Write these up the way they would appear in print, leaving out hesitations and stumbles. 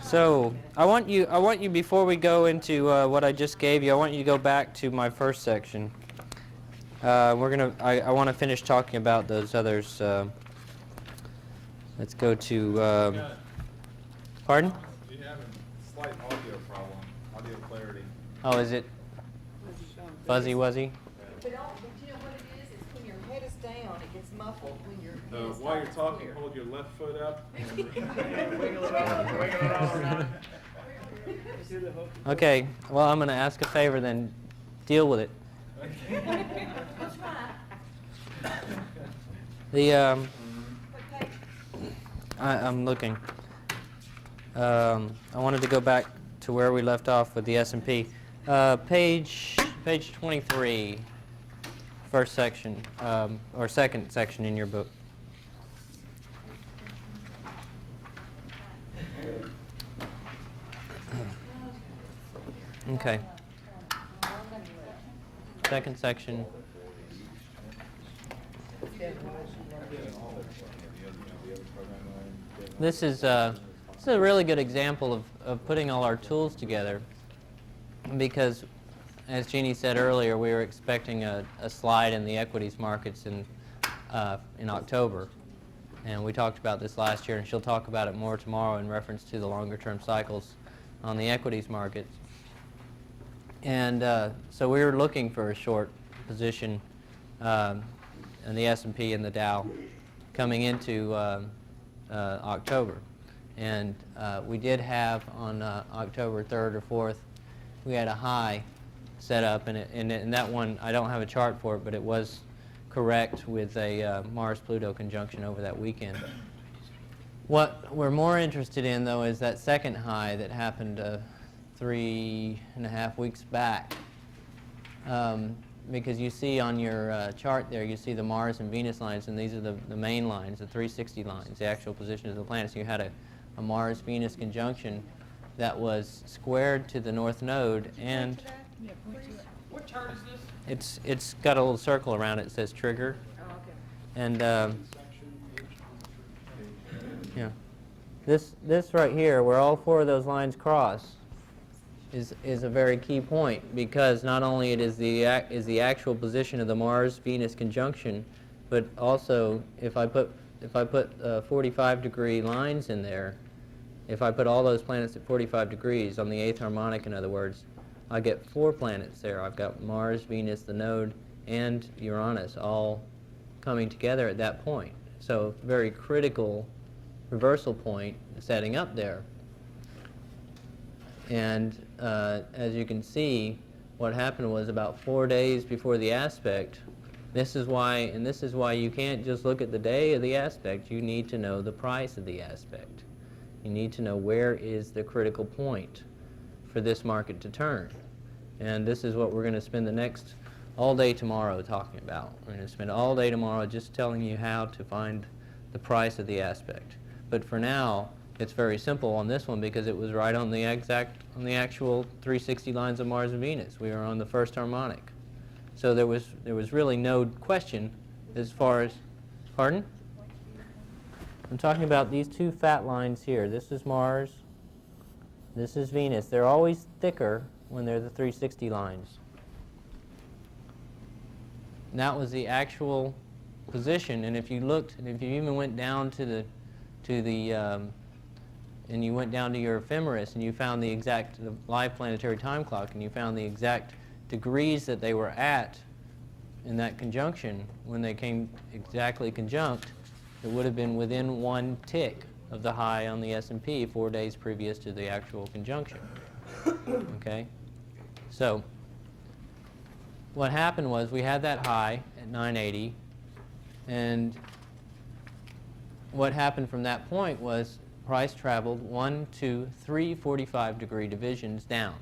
So I want you before we go into what I just gave you, I want you to go back to my first section. I want to finish talking about those others. Let's go to. Pardon? You have a slight audio problem, audio clarity. Oh, is it fuzzy wuzzy? But you know what it is? It's when your head is down, it gets muffled when your head is While you're down, talking, it's hold your left foot up. Okay. Well, I'm going to ask a favor, then deal with it. I'm looking. I wanted to go back to where we left off with the S&P. Page 23, first section, or second section in your book. Okay. Second section. This is a really good example of putting all our tools together, because, as Jeanne said earlier, we were expecting a slide in the equities markets in October, and we talked about this last year, and she'll talk about it more tomorrow in reference to the longer-term cycles on the equities markets. And so we were looking for a short position in the S&P and the Dow coming into October. And we did have on October 3rd or 4th, we had a high set up, and that one, I don't have a chart for it, but it was correct with a Mars-Pluto conjunction over that weekend. What we're more interested in, though, is that second high that happened 3.5 weeks back. Because you see on your chart there, you see the Mars and Venus lines, and these are the main lines, the 360 lines, the actual positions of the planets. You had a Mars-Venus conjunction that was squared to the north node, and What chart is this? it's got a little circle around it that says trigger. Oh, okay. And yeah, this right here, where all four of those lines cross, is a very key point, because not only it is the actual position of the Mars-Venus conjunction, but also if I put 45-degree lines in there, if I put all those planets at 45 degrees on the 8th harmonic, in other words, I get 4 planets there. I've got Mars, Venus, the node, and Uranus all coming together at that point. So very critical reversal point setting up there. And as you can see, what happened was about 4 days before the aspect. This is why you can't just look at the day of the aspect. You need to know the price of the aspect. You need to know where is the critical point for this market to turn. And this is what we're going to spend the next all day tomorrow talking about. We're going to spend all day tomorrow just telling you how to find the price of the aspect. But for now, it's very simple on this one, because it was right on the actual 360 lines of Mars and Venus. We were on the first harmonic. So there was really no question as far as, pardon? I'm talking about these two fat lines here. This is Mars, this is Venus. They're always thicker when they're the 360 lines. And that was the actual position, and if you looked, and if you even went down and you went down to your ephemeris and you found the live planetary time clock, and you found the exact degrees that they were at in that conjunction, when they came exactly conjunct, it would have been within 1 tick of the high on the S&P 4 days previous to the actual conjunction. Okay? So what happened was we had that high at 980, and what happened from that point was price traveled 1, 2, 3 45-degree divisions down.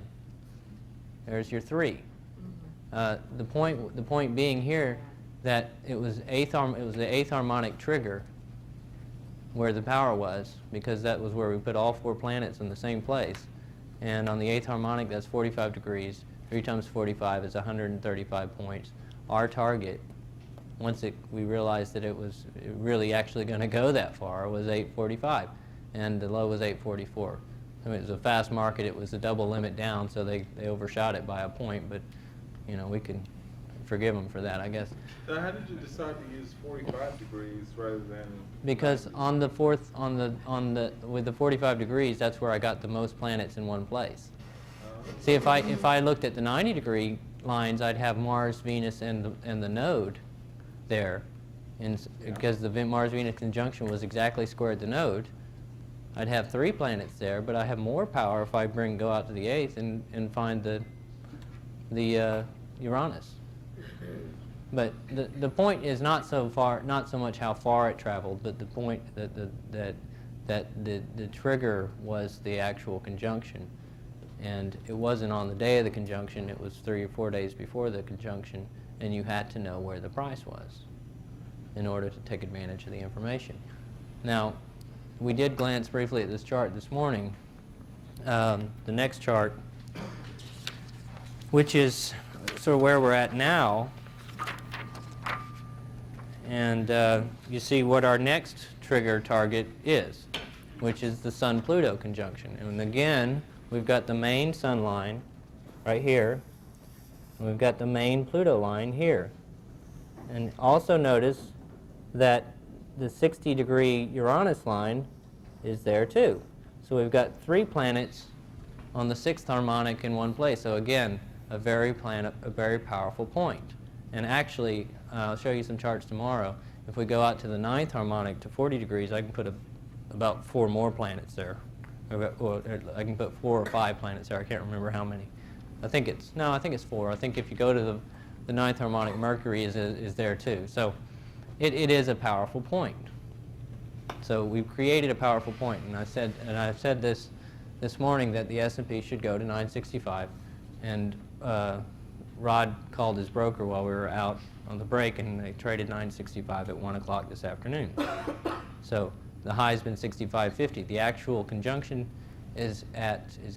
There's your 3. The point being here that it was the 8th harmonic trigger where the power was, because that was where we put all 4 planets in the same place. And on the 8th harmonic, that's 45 degrees. 3 times 45 is 135 points. Our target, once we realized that it was really actually going to go that far, was 845, and the low was 844. I mean, it was a fast market. It was a double limit down, so they overshot it by a point. But we can forgive them for that, I guess. So how did you decide to use 45 degrees rather than? Because on the with the 45 degrees, that's where I got the most planets in one place. See, if I looked at the 90-degree lines, I'd have Mars, Venus, and the node there, because the Mars-Venus conjunction was exactly square at the node. I'd have 3 planets there, but I have more power if I go out to the 8th and find the Uranus. But the point is not so much how far it traveled, but the point that the trigger was the actual conjunction. And it wasn't on the day of the conjunction, it was 3 or 4 days before the conjunction, and you had to know where the price was in order to take advantage of the information. Now, we did glance briefly at this chart this morning. The next chart, which is sort of where we're at now, and you see what our next trigger target is, which is the Sun-Pluto conjunction. And again, we've got the main Sun line right here, and we've got the main Pluto line here. And also notice that the 60-degree Uranus line is there too. So we've got 3 planets on the 6th harmonic in one place. So again, a very powerful point. And actually, I'll show you some charts tomorrow. If we go out to the 9th harmonic to 40 degrees, I can put about 4 more planets there. Or I can put 4 or 5 planets there. I can't remember how many. I think it's 4. I think if you go to the 9th harmonic, Mercury is there too. So it is a powerful point. So we've created a powerful point, and I've said this morning that the S&P should go to 965, and Rod called his broker while we were out on the break, and they traded 965 at 1 o'clock this afternoon. So the high's been 65.50. The actual conjunction is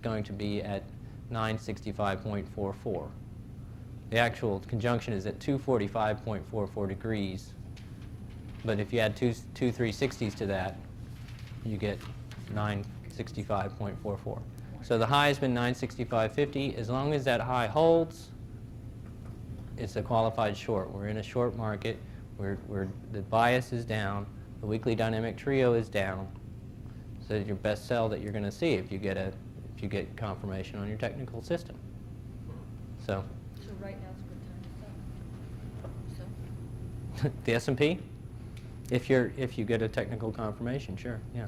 going to be at 965.44. The actual conjunction is at 245.44 degrees. But if you add two 360s to that, you get 965.44. So the high has been 965.50. As long as that high holds, it's a qualified short. We're in a short market. The bias is down. The weekly dynamic trio is down. So your best sell that you're going to see if you get confirmation on your technical system. So right now it's a good time to sell. the S&P, if you get a technical confirmation, sure, yeah.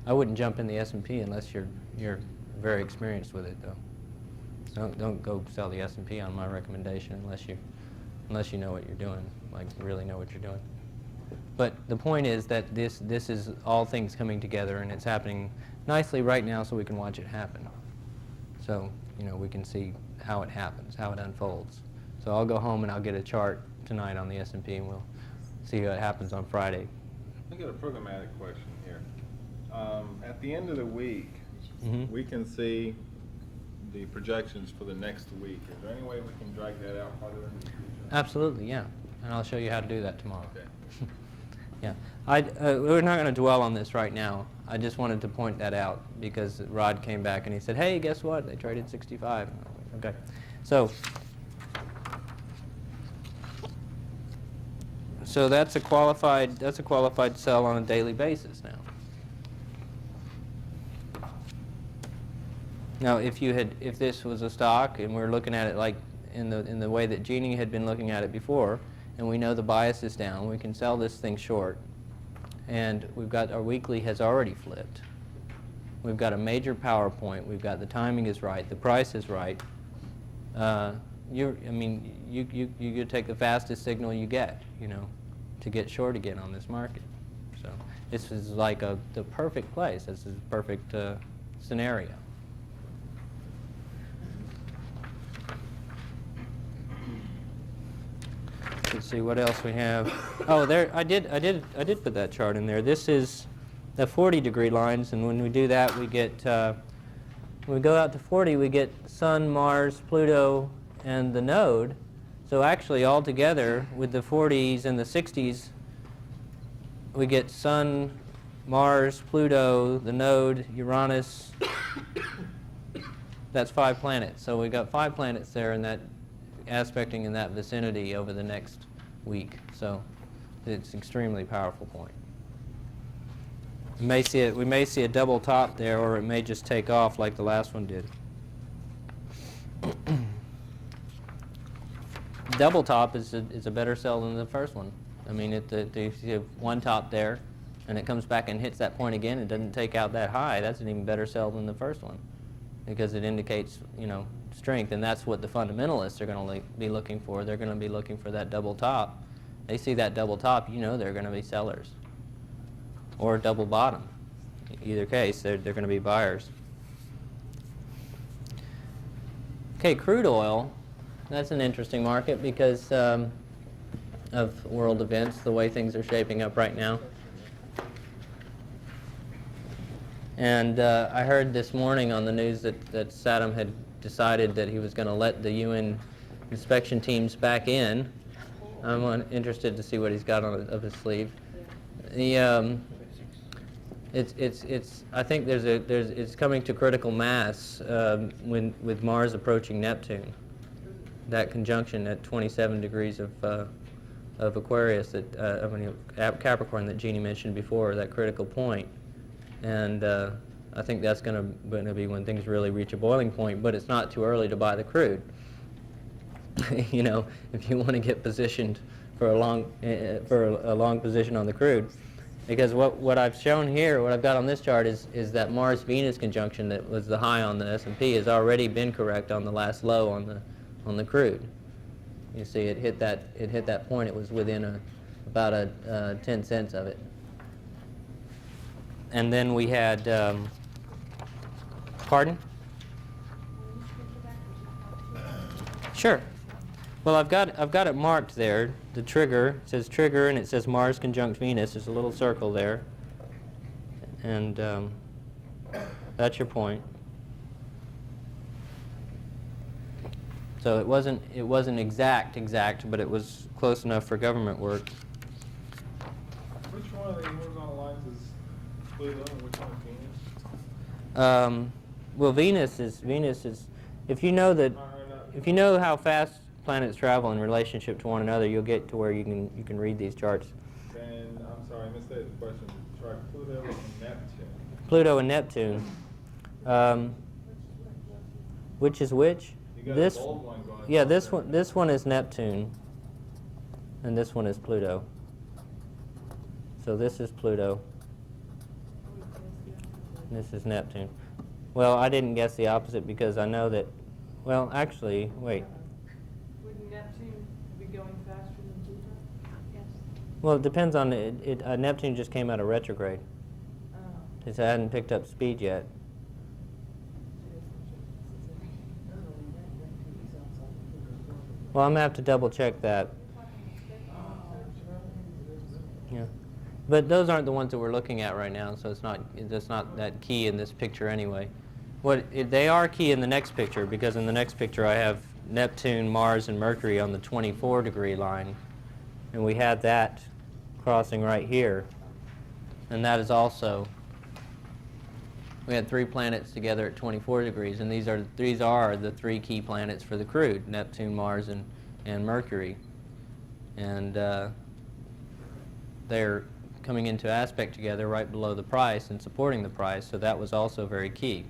I wouldn't jump in the S&P unless you're very experienced with it, though. Don't go sell the S&P on my recommendation unless you know what you're doing, like really know what you're doing. But the point is that this is all things coming together, and it's happening nicely right now, so we can watch it happen. So we can see how it happens, how it unfolds. So I'll go home and I'll get a chart tonight on the S&P, and we'll see what happens on Friday. I got a programmatic question here. At the end of the week, we can see the projections for the next week. Is there any way we can drag that out farther in the future? Absolutely, yeah. And I'll show you how to do that tomorrow. Okay. Yeah. We're not going to dwell on this right now. I just wanted to point that out because Rod came back and he said, hey, guess what? They traded 65. Okay. So that's a qualified sell on a daily basis now. Now, if this was a stock and we're looking at it like in the way that Jeanne had been looking at it before, and we know the bias is down, we can sell this thing short, and we've got our weekly has already flipped. We've got a major power point. We've got the timing is right, the price is right. You take the fastest signal you get, to get short again on this market. So this is like the perfect place. This is the perfect scenario. Let's see what else we have. Oh, there I did put that chart in there. This is the 40-degree lines, and when we do that, we get when we go out to 40, we get Sun, Mars, Pluto, and the node. So actually, all together with the 40s and the 60s, we get Sun, Mars, Pluto, the node, Uranus. That's 5 planets. So we've got 5 planets there in that aspecting in that vicinity over the next week. So it's an extremely powerful point. We may see a double top there, or it may just take off like the last one did. Double top is a better sell than the first one. I mean, if you have one top there, and it comes back and hits that point again, it doesn't take out that high. That's an even better sell than the first one, because it indicates, strength, and that's what the fundamentalists are going to be looking for. They're going to be looking for that double top. They see that double top, they're going to be sellers, or double bottom. Either case, they're going to be buyers. Okay, crude oil. That's an interesting market because of world events, the way things are shaping up right now. And I heard this morning on the news that Saddam had decided that he was going to let the UN inspection teams back in. I'm interested to see what he's got on up his sleeve. The I think it's coming to critical mass with Mars approaching Neptune. That conjunction at 27 degrees of Aquarius, Capricorn that Jeanne mentioned before, that critical point. And I think that's going to be when things really reach a boiling point, but it's not too early to buy the crude. If you want to get positioned for a long position on the crude, because what I've shown here, what I've got on this chart is that Mars-Venus conjunction that was the high on the S&P has already been correct on the last low on the crude. You see, it hit that point. It was within about 10 cents of it. And then we had, pardon? Sure. Well, I've got it marked there. The trigger, it says trigger, and it says Mars conjunct Venus. There's a little circle there, and that's your point. So it wasn't exact, but it was close enough for government work. Which one of the horizontal lines is Pluto and which one is Venus? Well, Venus is. If you know how fast planets travel in relationship to one another, you'll get to where you can read these charts. Then I'm sorry, I misstated the question. Try Pluto and Neptune. Pluto and Neptune. Which is which? You got This. a bold one going. Yeah, this one is Neptune, and this one is Pluto. So this is Pluto. And this is Neptune. Well, I didn't guess the opposite because I know that. Well, actually, wait. Would Neptune be going faster than Pluto? Yes. Well, it depends on it. Neptune just came out of retrograde. It hadn't picked up speed yet. Well, I'm gonna have to double check that. Yeah, but those aren't the ones that we're looking at right now, so it's not that key in this picture anyway. They are key in the next picture, because in the next picture I have Neptune, Mars, and Mercury on the 24-degree line, and we had that crossing right here, and that is also. We had 3 planets together at 24 degrees, and these are the 3 key planets for the crude: Neptune, Mars, and Mercury. And they're coming into aspect together right below the price and supporting the price, so that was also very key.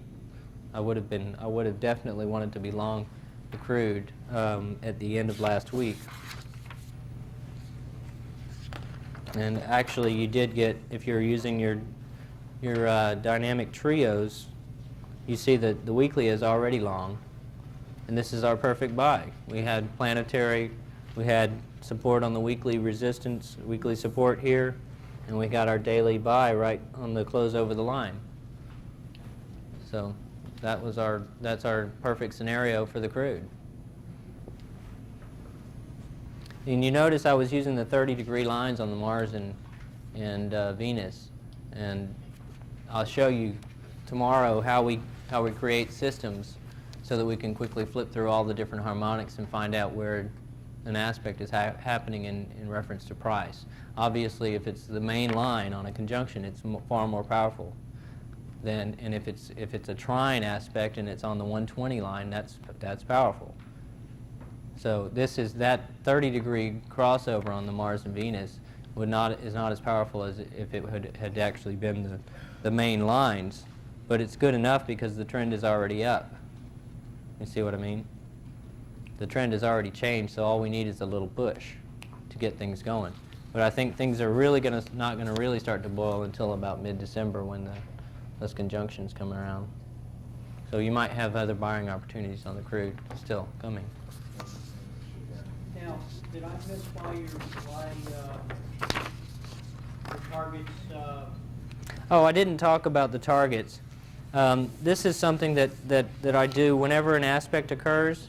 I would have definitely wanted to be long the crude at the end of last week. And actually, you did get, if you're using your dynamic trios, you see that the weekly is already long, and this is our perfect buy. We had support on the weekly resistance, weekly support here, and we got our daily buy right on the close over the line. So that's our perfect scenario for the crude. And you notice I was using the 30-degree lines on the Mars and Venus, and I'll show you tomorrow how we create systems so that we can quickly flip through all the different harmonics and find out where an aspect is happening in reference to price. Obviously, if it's the main line on a conjunction, it's far more powerful. And if it's a trine aspect and it's on the 120 line, that's powerful. So this is that 30-degree crossover on the Mars and Venus is not as powerful as if it had actually been the main lines, but it's good enough because the trend is already up. You see what I mean? The trend has already changed, so all we need is a little push to get things going. But I think things are really not going to really start to boil until about mid-December when those conjunctions come around. So you might have other buying opportunities on the crude still coming. Now, did I miss why your targets? Oh, I didn't talk about the targets. This is something that I do whenever an aspect occurs.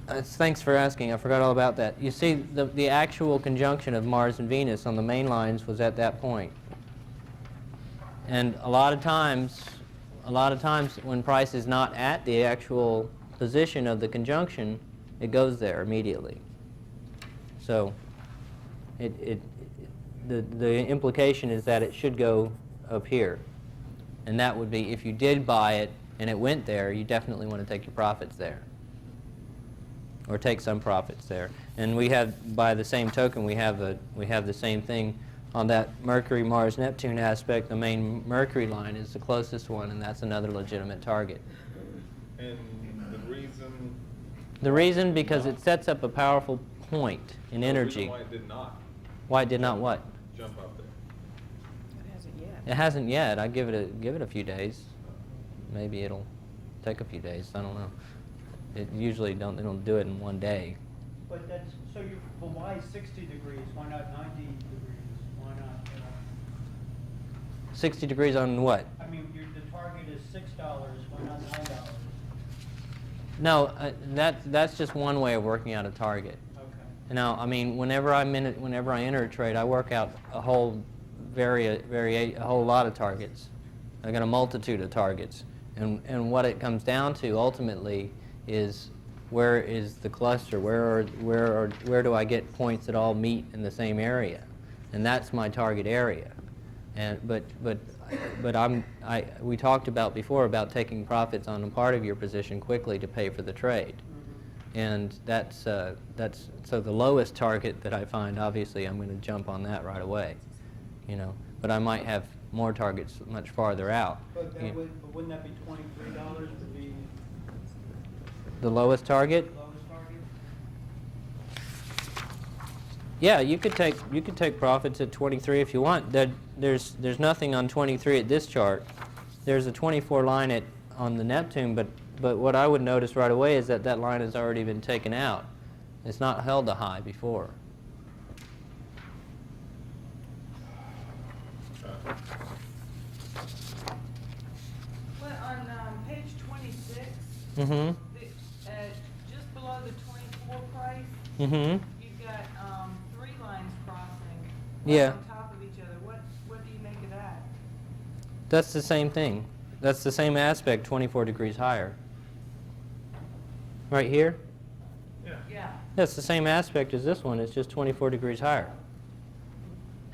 Thanks for asking. I forgot all about that. You see, the actual conjunction of Mars and Venus on the main lines was at that point. And a lot of times when price is not at the actual position of the conjunction, it goes there immediately. So the implication is that it should go up here. And that would be, if you did buy it and it went there, you definitely want to take your profits there. Or take some profits there. And we have, by the same token, we have the same thing on that Mercury, Mars, Neptune aspect. The main Mercury line is the closest one, and that's another legitimate target. And the reason? The reason, because it sets up a powerful point in energy. The reason why it did not? Why it did not what? Jump up there. It hasn't yet. It hasn't yet. I give it a few days. Maybe it'll take a few days. I don't know. It usually they don't do it in one day. But that's so. But why 60 degrees? Why not 90 degrees? Why not? 60 degrees on what? I mean, the target is $6. Why not $9? No, that's just one way of working out a target. Okay. Now, I mean, whenever I enter a trade, I work out a whole lot of targets. I got a multitude of targets, and what it comes down to ultimately is where is the cluster? Where do I get points that all meet in the same area? And that's my target area. And but we talked about before about taking profits on a part of your position quickly to pay for the trade. And that's so the lowest target that I find, obviously I'm going to jump on that right away, you know. But I might have more targets much farther out. But wouldn't that be $23 would be the lowest target? the lowest target? Yeah, you could take profits at 23 if you want. There's nothing on 23 at this chart. There's a 24 line on the Neptune, but what I would notice right away is that line has already been taken out. It's not held a high before. Well, on page 26, Mm-hmm. just below the 24 price, Mm-hmm. you've got 3 lines crossing Yeah. on top of each other. What do you make of that? That's the same thing. That's the same aspect, 24 degrees higher. Right here? Yeah. That's the same aspect as this one. It's just 24 degrees higher.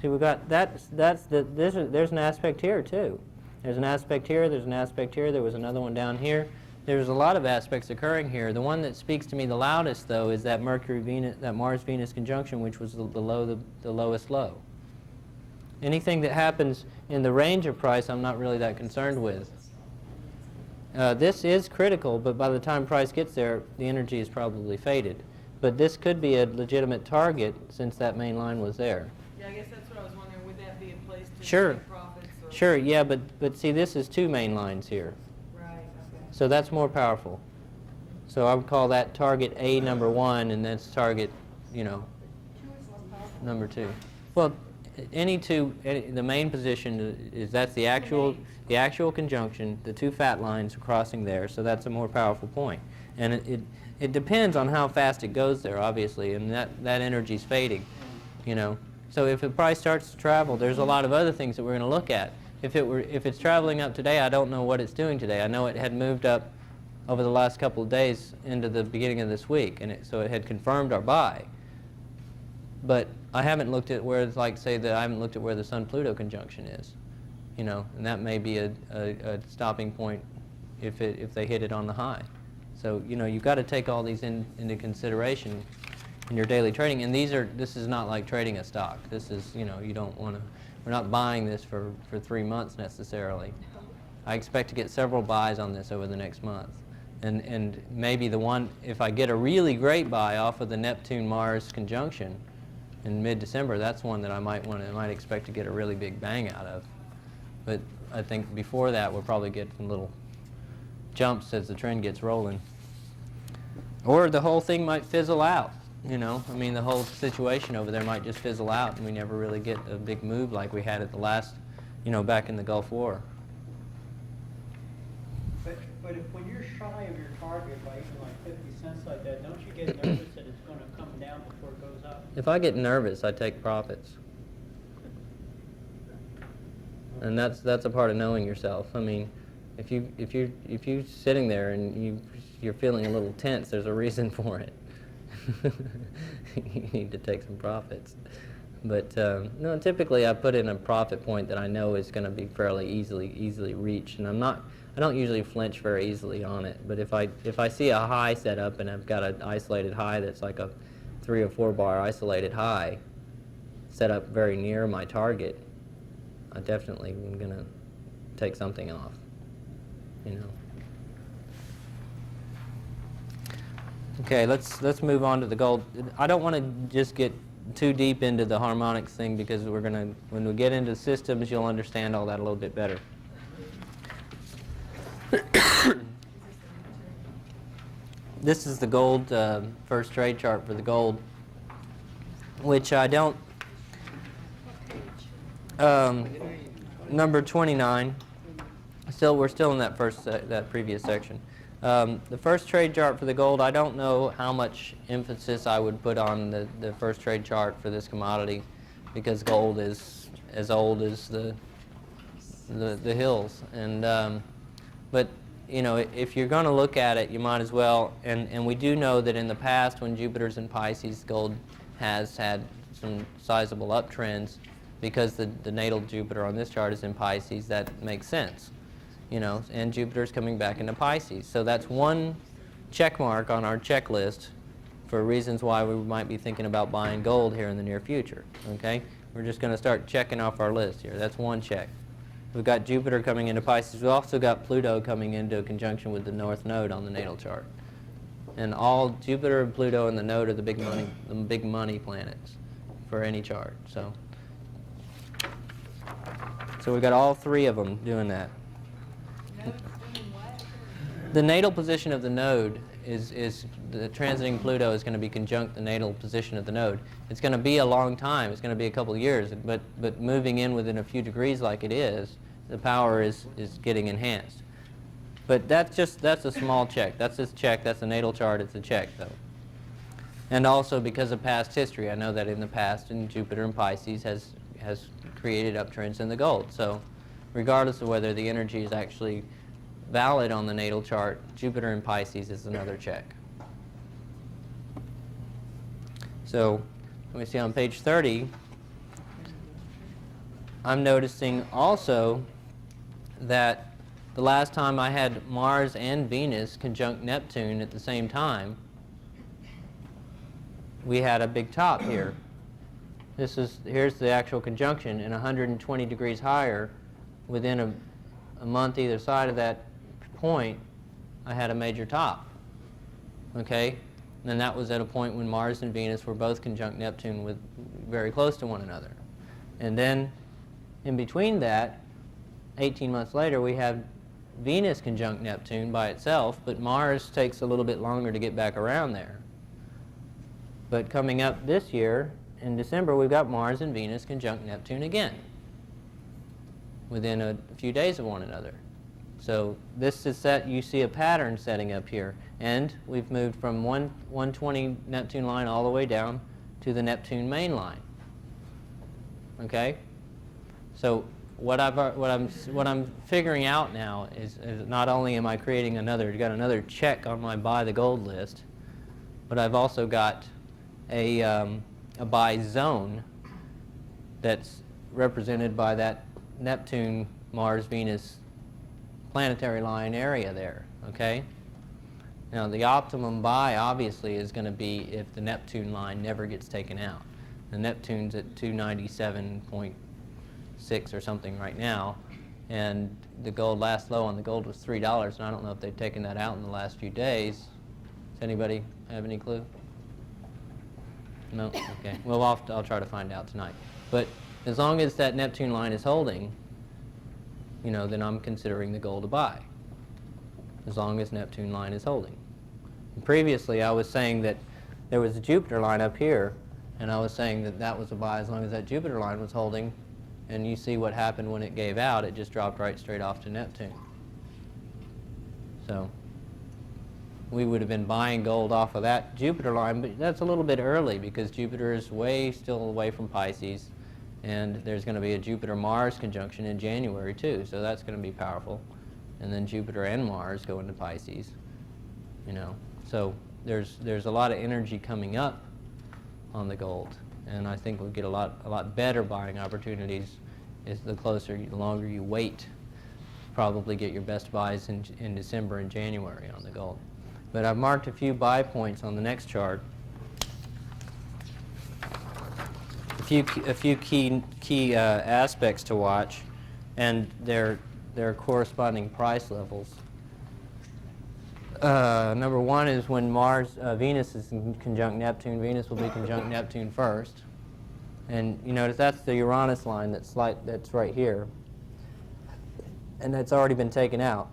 See, we got there's an aspect here too. There's an aspect here. There's an aspect here. There was another one down here. There's a lot of aspects occurring here. The one that speaks to me the loudest, though, is that Mars-Venus conjunction, which was the lowest low. Anything that happens in the range of price, I'm not really that concerned with. This is critical, but by the time price gets there, the energy is probably faded. But this could be a legitimate target since that main line was there. Yeah, I guess that's what I was wondering. Would that be a place to Sure. take profits? Or? Sure, yeah, but see, this is 2 main lines here. Right, okay. So that's more powerful. So I would call that target A number 1, and that's target, you know, number 2. Well, the main position is that's the actual conjunction. The 2 fat lines are crossing there, so that's a more powerful point. And it depends on how fast it goes there, obviously, and that energy's fading, you know. So if the price starts to travel, there's a lot of other things that we're going to look at. If it's traveling up today, I don't know what it's doing today. I know it had moved up over the last couple of days into the beginning of this week, and so it had confirmed our buy. But I haven't looked at where, like say that I haven't looked at where the Sun-Pluto conjunction is, you know, and that may be a stopping point if they hit it on the high. So, you know, you've got to take all these into consideration in your daily trading. And this is not like trading a stock. This is, you know, you don't want to, we're not buying this for 3 months necessarily. I expect to get several buys on this over the next month. And maybe the one, if I get a really great buy off of the Neptune-Mars conjunction in mid-December, that's one that I might expect to get a really big bang out of. But I think before that, we'll probably get some little jumps as the trend gets rolling. Or the whole thing might fizzle out, you know. I mean, the whole situation over there might just fizzle out and we never really get a big move like we had at the last, you know, back in the Gulf War. But if when you're shy of your target by even like 50 cents like that, don't you get nervous that it's going to come down before it goes up? If I get nervous, I take profits. And that's a part of knowing yourself. I mean, if you're sitting there and you're feeling a little tense, there's a reason for it. You need to take some profits. But no, typically I put in a profit point that I know is going to be fairly easily reached, and I don't usually flinch very easily on it. But if I see a high set up and I've got an isolated high that's like a 3 or 4 bar isolated high set up very near my target, I definitely am going to take something off, you know. Okay, let's move on to the gold. I don't want to just get too deep into the harmonics thing because when we get into systems, you'll understand all that a little bit better. This is the gold first trade chart for the gold, which I don't. Number 29. We're still in that that previous section. The first trade chart for the gold, I don't know how much emphasis I would put on the first trade chart for this commodity, because gold is as old as the hills. And but you know, if you're going to look at it, you might as well. And we do know that in the past, when Jupiter's in Pisces, gold has had some sizable uptrends, because the natal Jupiter on this chart is in Pisces. That makes sense. You know, and Jupiter's coming back into Pisces. So that's one check mark on our checklist for reasons why we might be thinking about buying gold here in the near future. Okay? We're just going to start checking off our list here. That's one check. We've got Jupiter coming into Pisces. We've also got Pluto coming into conjunction with the North Node on the natal chart. And all Jupiter and Pluto and the Node are the big money planets for any chart. So we've got all 3 of them doing that. The natal position of the node is the transiting Pluto is going to be conjunct the natal position of the node. It's going to be a long time. It's going to be a couple of years. But moving in within a few degrees like it is, the power is getting enhanced. But that's a small check. That's a check. That's a natal chart. It's a check, though. And also because of past history, I know that in the past, in Jupiter and Pisces has created uptrends in the gold. So regardless of whether the energy is actually valid on the natal chart, Jupiter in Pisces is another check. So let me see on page 30, I'm noticing also that the last time I had Mars and Venus conjunct Neptune at the same time, we had a big top here. Here's the actual conjunction, and 120 degrees higher within a month either side of that point, I had a major top. Okay? And that was at a point when Mars and Venus were both conjunct Neptune with very close to one another. And then in between that, 18 months later, we have Venus conjunct Neptune by itself, but Mars takes a little bit longer to get back around there. But coming up this year, in December, we've got Mars and Venus conjunct Neptune again, within a few days of one another. So this is that you see a pattern setting up here. And we've moved from 120 Neptune line all the way down to the Neptune main line. Okay? So what I'm figuring out now is not only am I creating got another check on my buy the gold list, but I've also got a buy zone that's represented by that Neptune, Mars, Venus planetary line area there, okay? Now the optimum buy obviously is going to be if the Neptune line never gets taken out. The Neptune's at 297.6 or something right now, and the gold last low on the gold was $3, and I don't know if they've taken that out in the last few days. Does anybody have any clue? No? Okay. Well, I'll try to find out tonight. But as long as that Neptune line is holding, you know, then I'm considering the gold a buy, as long as Neptune line is holding. And previously, I was saying that there was a Jupiter line up here, and I was saying that that was a buy as long as that Jupiter line was holding, and you see what happened when it gave out. It just dropped right straight off to Neptune. So we would have been buying gold off of that Jupiter line, but that's a little bit early because Jupiter is still away from Pisces, and there's going to be a Jupiter-Mars conjunction in January too, so that's going to be powerful. And then Jupiter and Mars go into Pisces, you know. So there's a lot of energy coming up on the gold, and I think we'll get a lot better buying opportunities as the longer you wait. Probably get your best buys in December and January on the gold. But I've marked a few buy points on the next chart. A few key aspects to watch, and their corresponding price levels. Number one is when Venus is in conjunct Neptune. Venus will be conjunct Neptune first, and you notice that's the Uranus line that's right here, and that's already been taken out,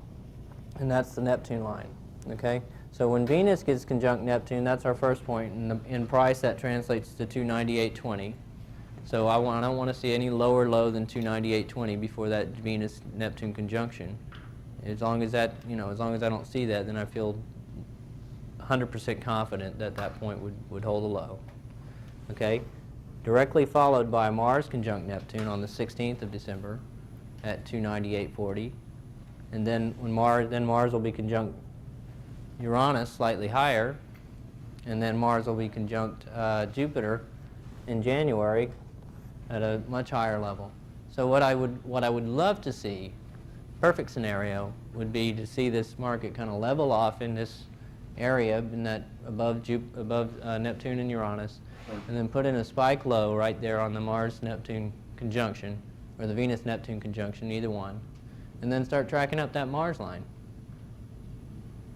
and that's the Neptune line. Okay, so when Venus gets conjunct Neptune, that's our first point, and in price that translates to 298.20. So I don't want to see any lower low than 298.20 before that Venus-Neptune conjunction. As long as I don't see that, then I feel 100% confident that that point would hold a low. Okay? Directly followed by Mars conjunct Neptune on the 16th of December at 298.40. And then Mars will be conjunct Uranus slightly higher, and then Mars will be conjunct Jupiter in January at a much higher level. So what I would love to see, perfect scenario, would be to see this market kind of level off in this area, in that above Neptune and Uranus, and then put in a spike low right there on the Mars-Neptune conjunction, or the Venus-Neptune conjunction, either one, and then start tracking up that Mars line.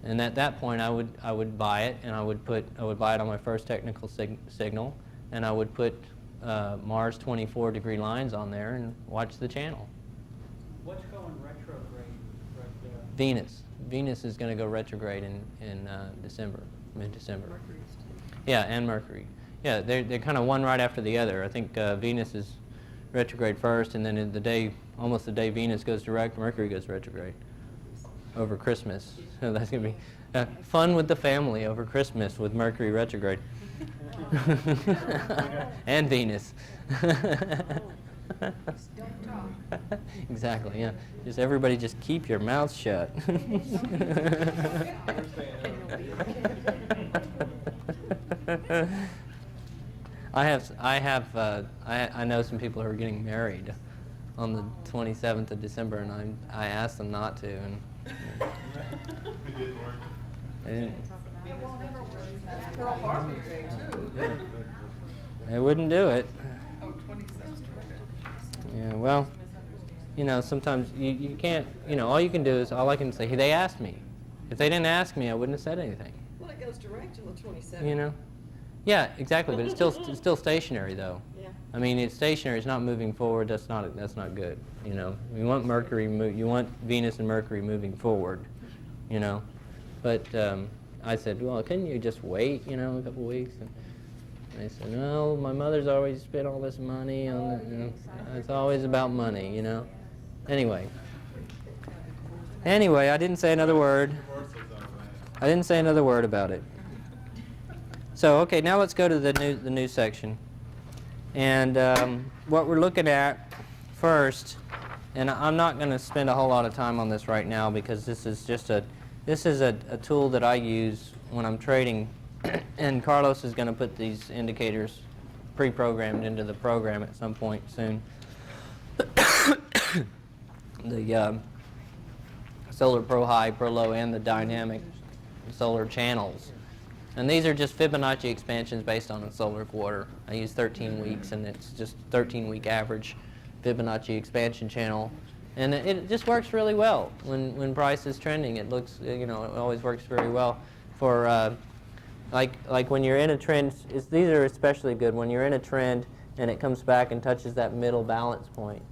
And at that point, I would buy it, and I would buy it on my first technical signal, and I would put Mars 24-degree lines on there and watch the channel. What's going retrograde right there? Venus. Venus is going to go retrograde in December, mid-December. Yeah, and Mercury. Yeah, they're kind of one right after the other. I think Venus is retrograde first, and then almost the day Venus goes direct, Mercury goes retrograde over Christmas. So that's going to be fun with the family over Christmas with Mercury retrograde. And Venus. Exactly, yeah. Everybody just keep your mouth shut. I know some people who are getting married on the 27th of December, and I asked them not to, and they didn't. They wouldn't do it. Yeah, well, sometimes you can't, all you can do is, all I can say, they asked me. If they didn't ask me, I wouldn't have said anything. Well, it goes direct till the 27th. Yeah, exactly, but it's still stationary, though. Yeah. I mean, it's stationary, it's not moving forward, that's not good, You want you want Venus and Mercury moving forward, But I said, well, couldn't you just wait, a couple weeks? And they said, no, my mother's always spent all this money on it's always about money, Anyway, I didn't say another word. I didn't say another word about it. So, okay, now let's go to the new section. And what we're looking at first and I'm not going to spend a whole lot of time on this right now because this is just a tool that I use when I'm trading, and Carlos is going to put these indicators pre-programmed into the program at some point soon. The Solar Pro High, Pro Low, and the dynamic solar channels. And these are just Fibonacci expansions based on a solar quarter. I use 13 weeks, and it's just 13-week average Fibonacci expansion channel. And it just works really well when price is trending. It looks, it always works very well for like when you're in a trend. These are especially good when you're in a trend and it comes back and touches that middle balance point.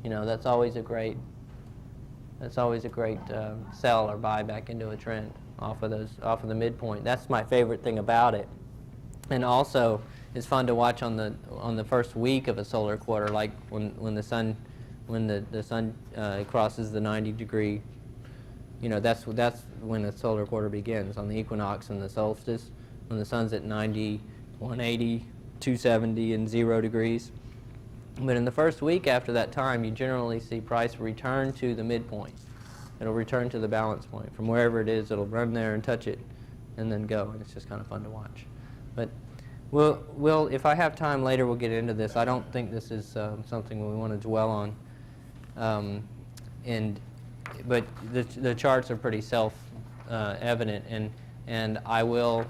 That's always a great sell or buy back into a trend off of the midpoint. That's my favorite thing about it. And also, it's fun to watch on the first week of a solar quarter, like when the sun crosses the 90-degree. That's when the solar quarter begins, on the equinox and the solstice, when the sun's at 90, 180, 270, and 0 degrees. But in the first week after that time, you generally see price return to the midpoint. It'll return to the balance point. From wherever it is, it'll run there and touch it and then go. And it's just kind of fun to watch. But we'll if I have time later, we'll get into this. I don't think this is something we want to dwell on. But the charts are pretty self-evident. And I will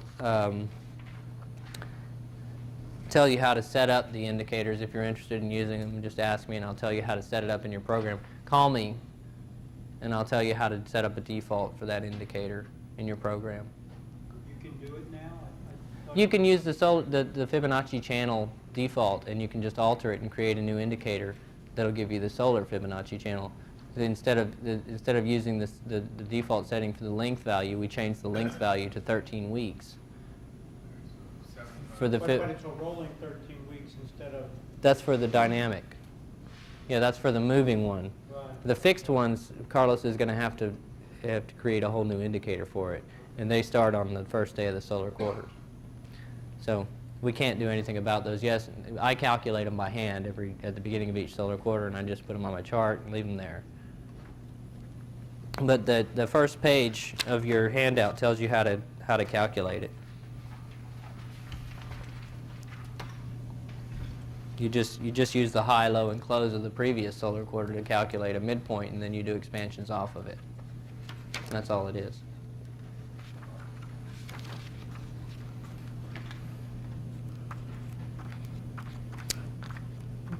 tell you how to set up the indicators. If you're interested in using them, just ask me and I'll tell you how to set it up in your program. Call me and I'll tell you how to set up a default for that indicator in your program. You can do it now? You can use the Fibonacci channel default, and you can just alter it and create a new indicator that'll give you the solar Fibonacci channel. Instead of using the default setting for the length value, we changed the length value to 13 weeks. For the But it's a rolling 13 weeks instead of... That's for the dynamic. Yeah, that's for the moving one. Right. The fixed ones, Carlos is going to have to create a whole new indicator for it, and they start on the first day of the solar quarter. So we can't do anything about those. Yes, I calculate them by hand at the beginning of each solar quarter, and I just put them on my chart and leave them there. But the first page of your handout tells you how to calculate it. You just use the high, low, and close of the previous solar quarter to calculate a midpoint, and then you do expansions off of it. That's all it is.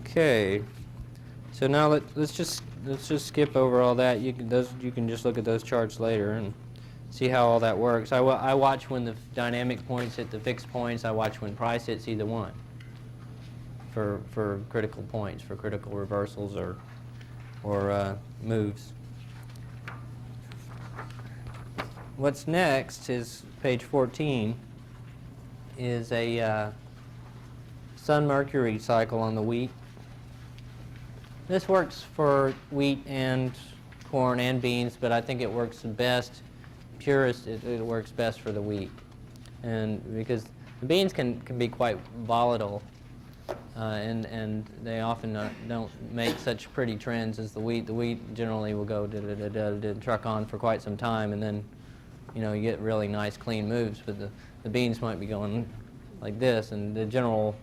Okay. So now let's just skip over all that. You can just look at those charts later and see how all that works. I watch when the dynamic points hit the fixed points. I watch when price hits either one. For critical points, for critical reversals or moves. What's next is page 14 is a Sun-Mercury cycle on the wheat. This works for wheat and corn and beans, but I think it works best, it works best for the wheat. And because the beans can be quite volatile, and they often don't make such pretty trends as the wheat. The wheat generally will go truck on for quite some time, and then you get really nice clean moves. But the beans might be going like this, and the general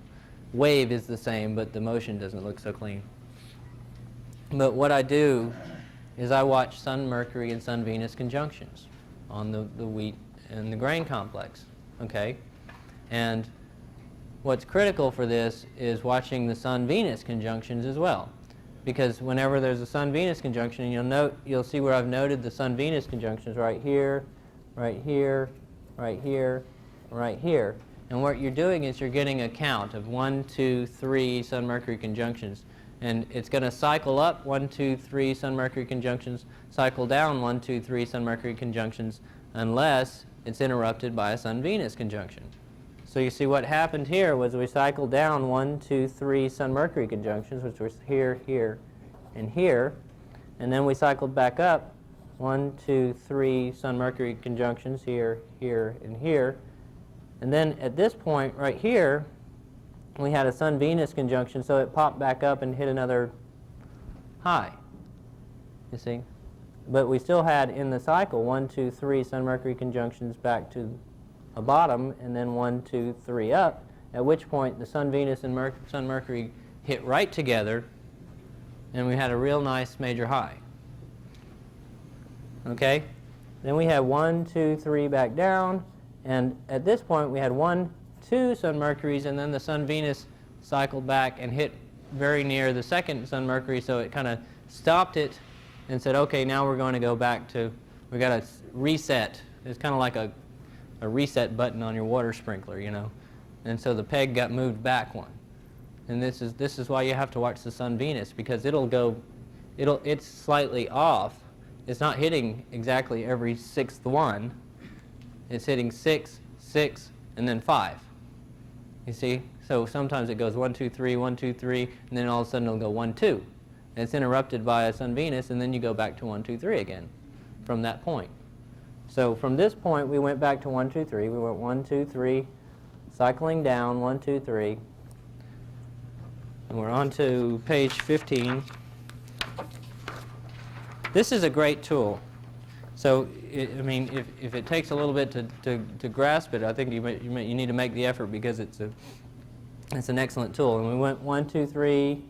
wave is the same, but the motion doesn't look so clean. But what I do is I watch Sun-Mercury and Sun-Venus conjunctions on the wheat and the grain complex. Okay, and what's critical for this is watching the Sun-Venus conjunctions as well, because whenever there's a Sun-Venus conjunction, and you'll see where I've noted the Sun-Venus conjunctions right here, right here, right here, right here. And what you're doing is you're getting a count of 1, 2, 3 Sun-Mercury conjunctions, and it's going to cycle up 1, 2, 3 Sun-Mercury conjunctions, cycle down 1, 2, 3 Sun-Mercury conjunctions, unless it's interrupted by a Sun-Venus conjunction. So you see what happened here was we cycled down 1, 2, 3 Sun-Mercury conjunctions, which was here, here, and here. And then we cycled back up 1, 2, 3 Sun-Mercury conjunctions here, here, and here. And then at this point right here, we had a Sun-Venus conjunction, so it popped back up and hit another high. You see? But we still had in the cycle 1, 2, 3 Sun-Mercury conjunctions back to a bottom, and then 1, 2, 3 up, at which point the Sun, Venus, and Sun-Mercury hit right together, and we had a real nice major high. Okay? Then we had 1, 2, 3 back down, and at this point we had 1, 2 Sun-Mercuries, and then the Sun-Venus cycled back and hit very near the second Sun-Mercury, so it kind of stopped it and said, okay, now we're going to go back to, we got to reset. It's kind of like a reset button on your water sprinkler, you know. And so the peg got moved back one. And this is why you have to watch the Sun-Venus, because it's slightly off. It's not hitting exactly every sixth one. It's hitting 6, 6, and then 5. You see? So sometimes it goes 1, 2, 3, 1, 2, 3, and then all of a sudden it'll go 1, 2. And it's interrupted by a Sun-Venus, and then you go back to 1, 2, 3 again from that point. So from this point, we went back to 1, 2, 3. We went 1, 2, 3, cycling down, 1, 2, 3. And we're on to page 15. This is a great tool. So, I mean, if it takes a little bit to grasp it, I think you need to make the effort, because it's an excellent tool. And we went 1, 2, 3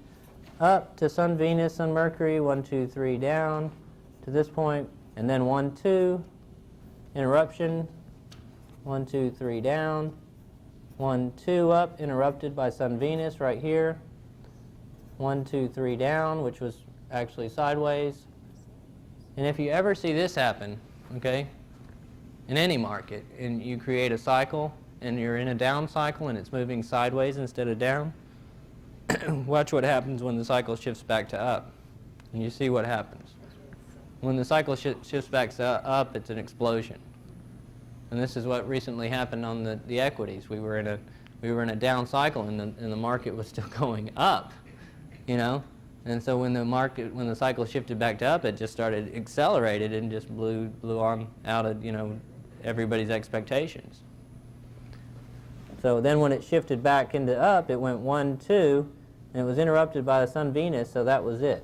up to Sun, Venus, Sun, Mercury, 1, 2, 3 down to this point, and then 1, 2, interruption, 1, 2, 3 down, 1, 2 up, interrupted by Sun, Venus right here, 1, 2, 3 down, which was actually sideways. And if you ever see this happen, okay, in any market, and you create a cycle, and you're in a down cycle and it's moving sideways instead of down, watch what happens when the cycle shifts back to up. And you see what happens. When the cycle shifts back to up, it's an explosion. And this is what recently happened on the equities. We were in a down cycle, and the market was still going up, you know. And so when the cycle shifted back to up, it just started accelerated and just blew on out of, you know, everybody's expectations. So then when it shifted back into up, it went 1, 2, and it was interrupted by the Sun-Venus, so that was it.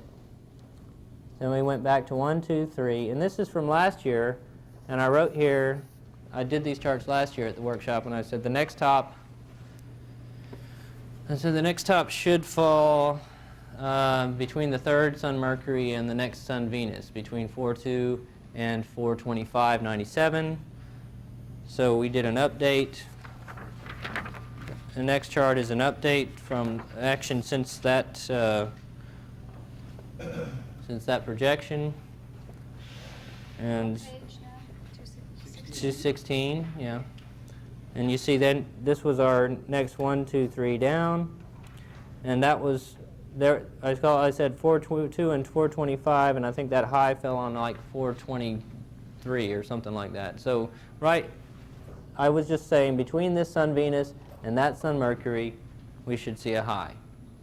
Then we went back to 1, 2, 3, and this is from last year, and I wrote here, I did these charts last year at the workshop, and I said the next top should fall between the third Sun-Mercury and the next Sun-Venus, between 4.2 and 425.97. So we did an update. The next chart is an update from action since that projection. And 216, yeah. And you see then this was our next 1, 2, 3 down, and that was there. I said 422 and 425, and I think that high fell on like 423 or something like that. So right, I was just saying between this Sun-Venus and that Sun-Mercury, we should see a high,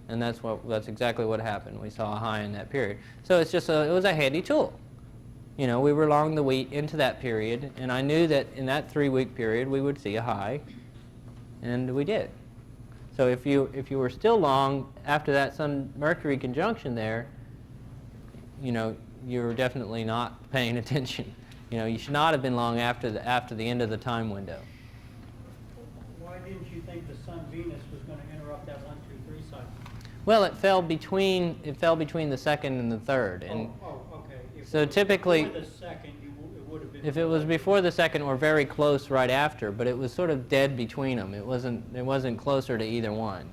and that's exactly what happened. We saw a high in that period. So it's just it was a handy tool. You know, we were long the wheat into that period, and I knew that in that 3-week period we would see a high, and we did. So if you were still long after that Sun-Mercury conjunction there, you know, you were definitely not paying attention. You know, you should not have been long after the end of the time window. Why didn't you think the Sun-Venus was going to interrupt that 1, 2, 3 cycle? Well, it fell between the second and the third, and okay. so typically, before the second, it would have been. if it was before the second or very close right after, but it was sort of dead between them. It wasn't closer to either one,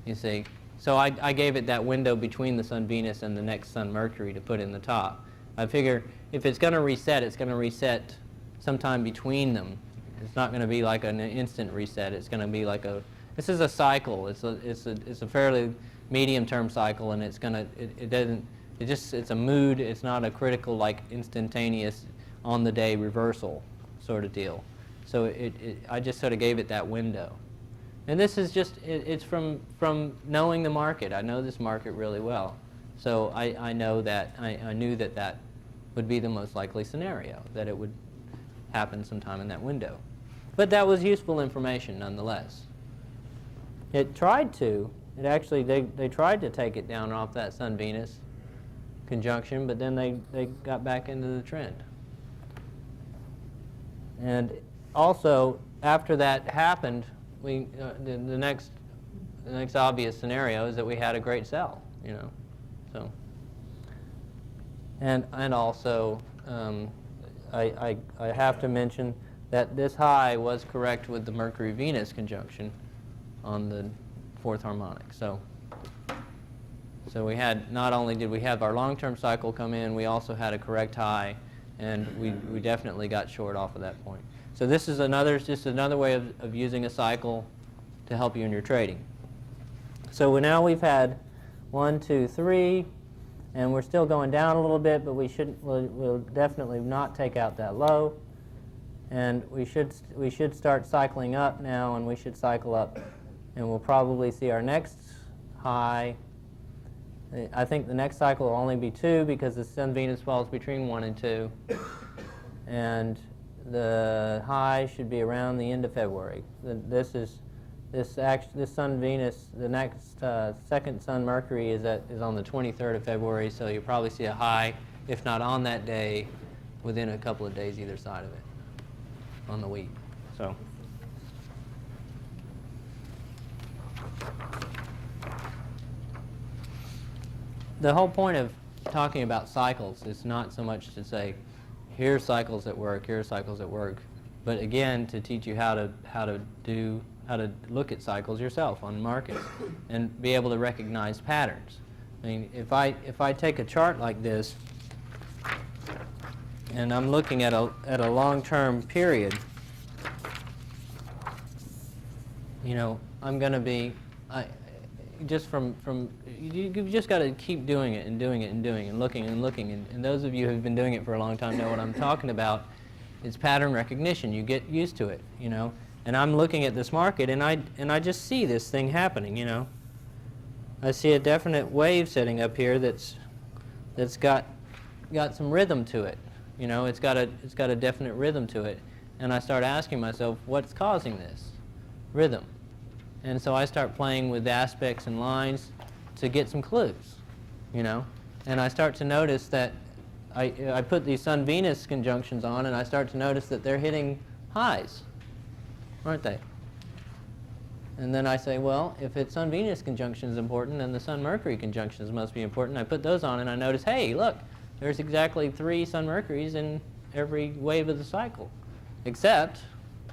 you see. So I gave it that window between the Sun-Venus and the next Sun-Mercury to put in the top. I figure if it's going to reset, it's going to reset sometime between them. It's not going to be like an instant reset. It's going to be like this is a cycle. It's a fairly medium-term cycle, and it's a mood. It's not a critical, like, instantaneous, on-the-day reversal sort of deal. So I just sort of gave it that window. And this is just, it's from knowing the market. I know this market really well. So I know that, I knew that would be the most likely scenario, that it would happen sometime in that window. But that was useful information nonetheless. It tried to. It actually, they tried to take it down off that Sun-Venus conjunction, but then they got back into the trend. And also, after that happened, we the next obvious scenario is that we had a great sell, you know. So, and also, I have to mention that this high was correct with the Mercury-Venus conjunction on the fourth harmonic. So we had, not only did we have our long-term cycle come in, we also had a correct high, and we definitely got short off of that point. So this is just another way of using a cycle to help you in your trading. So now we've had 1, 2, 3, and we're still going down a little bit, but we'll definitely not take out that low. And we should start cycling up now, and we should cycle up, and we'll probably see our next high. I think the next cycle will only be 2 because the Sun-Venus falls between 1 and 2. And the high should be around the end of February. This Sun-Venus, the next second Sun-Mercury is on the 23rd of February, so you'll probably see a high, if not on that day, within a couple of days either side of it on the week. So. The whole point of talking about cycles is not so much to say, here's cycles at work, here's cycles at work, but again, to teach you how to look at cycles yourself on markets and be able to recognize patterns. I mean, if I take a chart like this and I'm looking at a long-term period, you know, I'm going to be just from you've just got to keep doing it and doing it and doing it and looking and looking, and those of you who've been doing it for a long time know what I'm talking about. It's pattern recognition. You get used to it, you know. And I'm looking at this market, and I just see this thing happening, you know. I see a definite wave setting up here that's got some rhythm to it, you know. It's got a definite rhythm to it, and I start asking myself, what's causing this rhythm? And so I start playing with aspects and lines to get some clues, you know. And I start to notice that I put these Sun-Venus conjunctions on, and I start to notice that they're hitting highs, aren't they? And then I say, well, if it's Sun-Venus conjunction is important, then the Sun-Mercury conjunctions must be important. I put those on, and I notice, hey, look, there's exactly 3 Sun-Mercuries in every wave of the cycle, except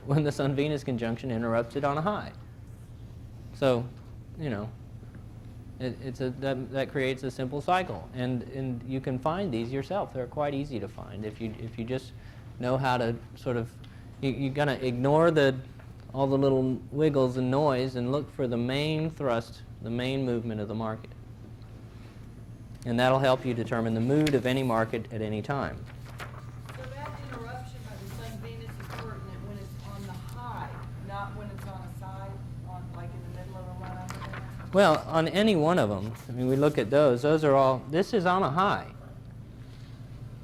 when the Sun-Venus conjunction interrupts it on a high. So, you know, that creates a simple cycle, and you can find these yourself. They're quite easy to find if you just know how to sort of. You're gonna ignore all the little wiggles and noise and look for the main thrust, the main movement of the market, and that'll help you determine the mood of any market at any time. So that interruption by the Sun-Venus is pertinent when it's on the high, not when it's on a side, like in the middle of a run-up. Well, on any one of them, I mean, we look at those. Those are all. This is on a high.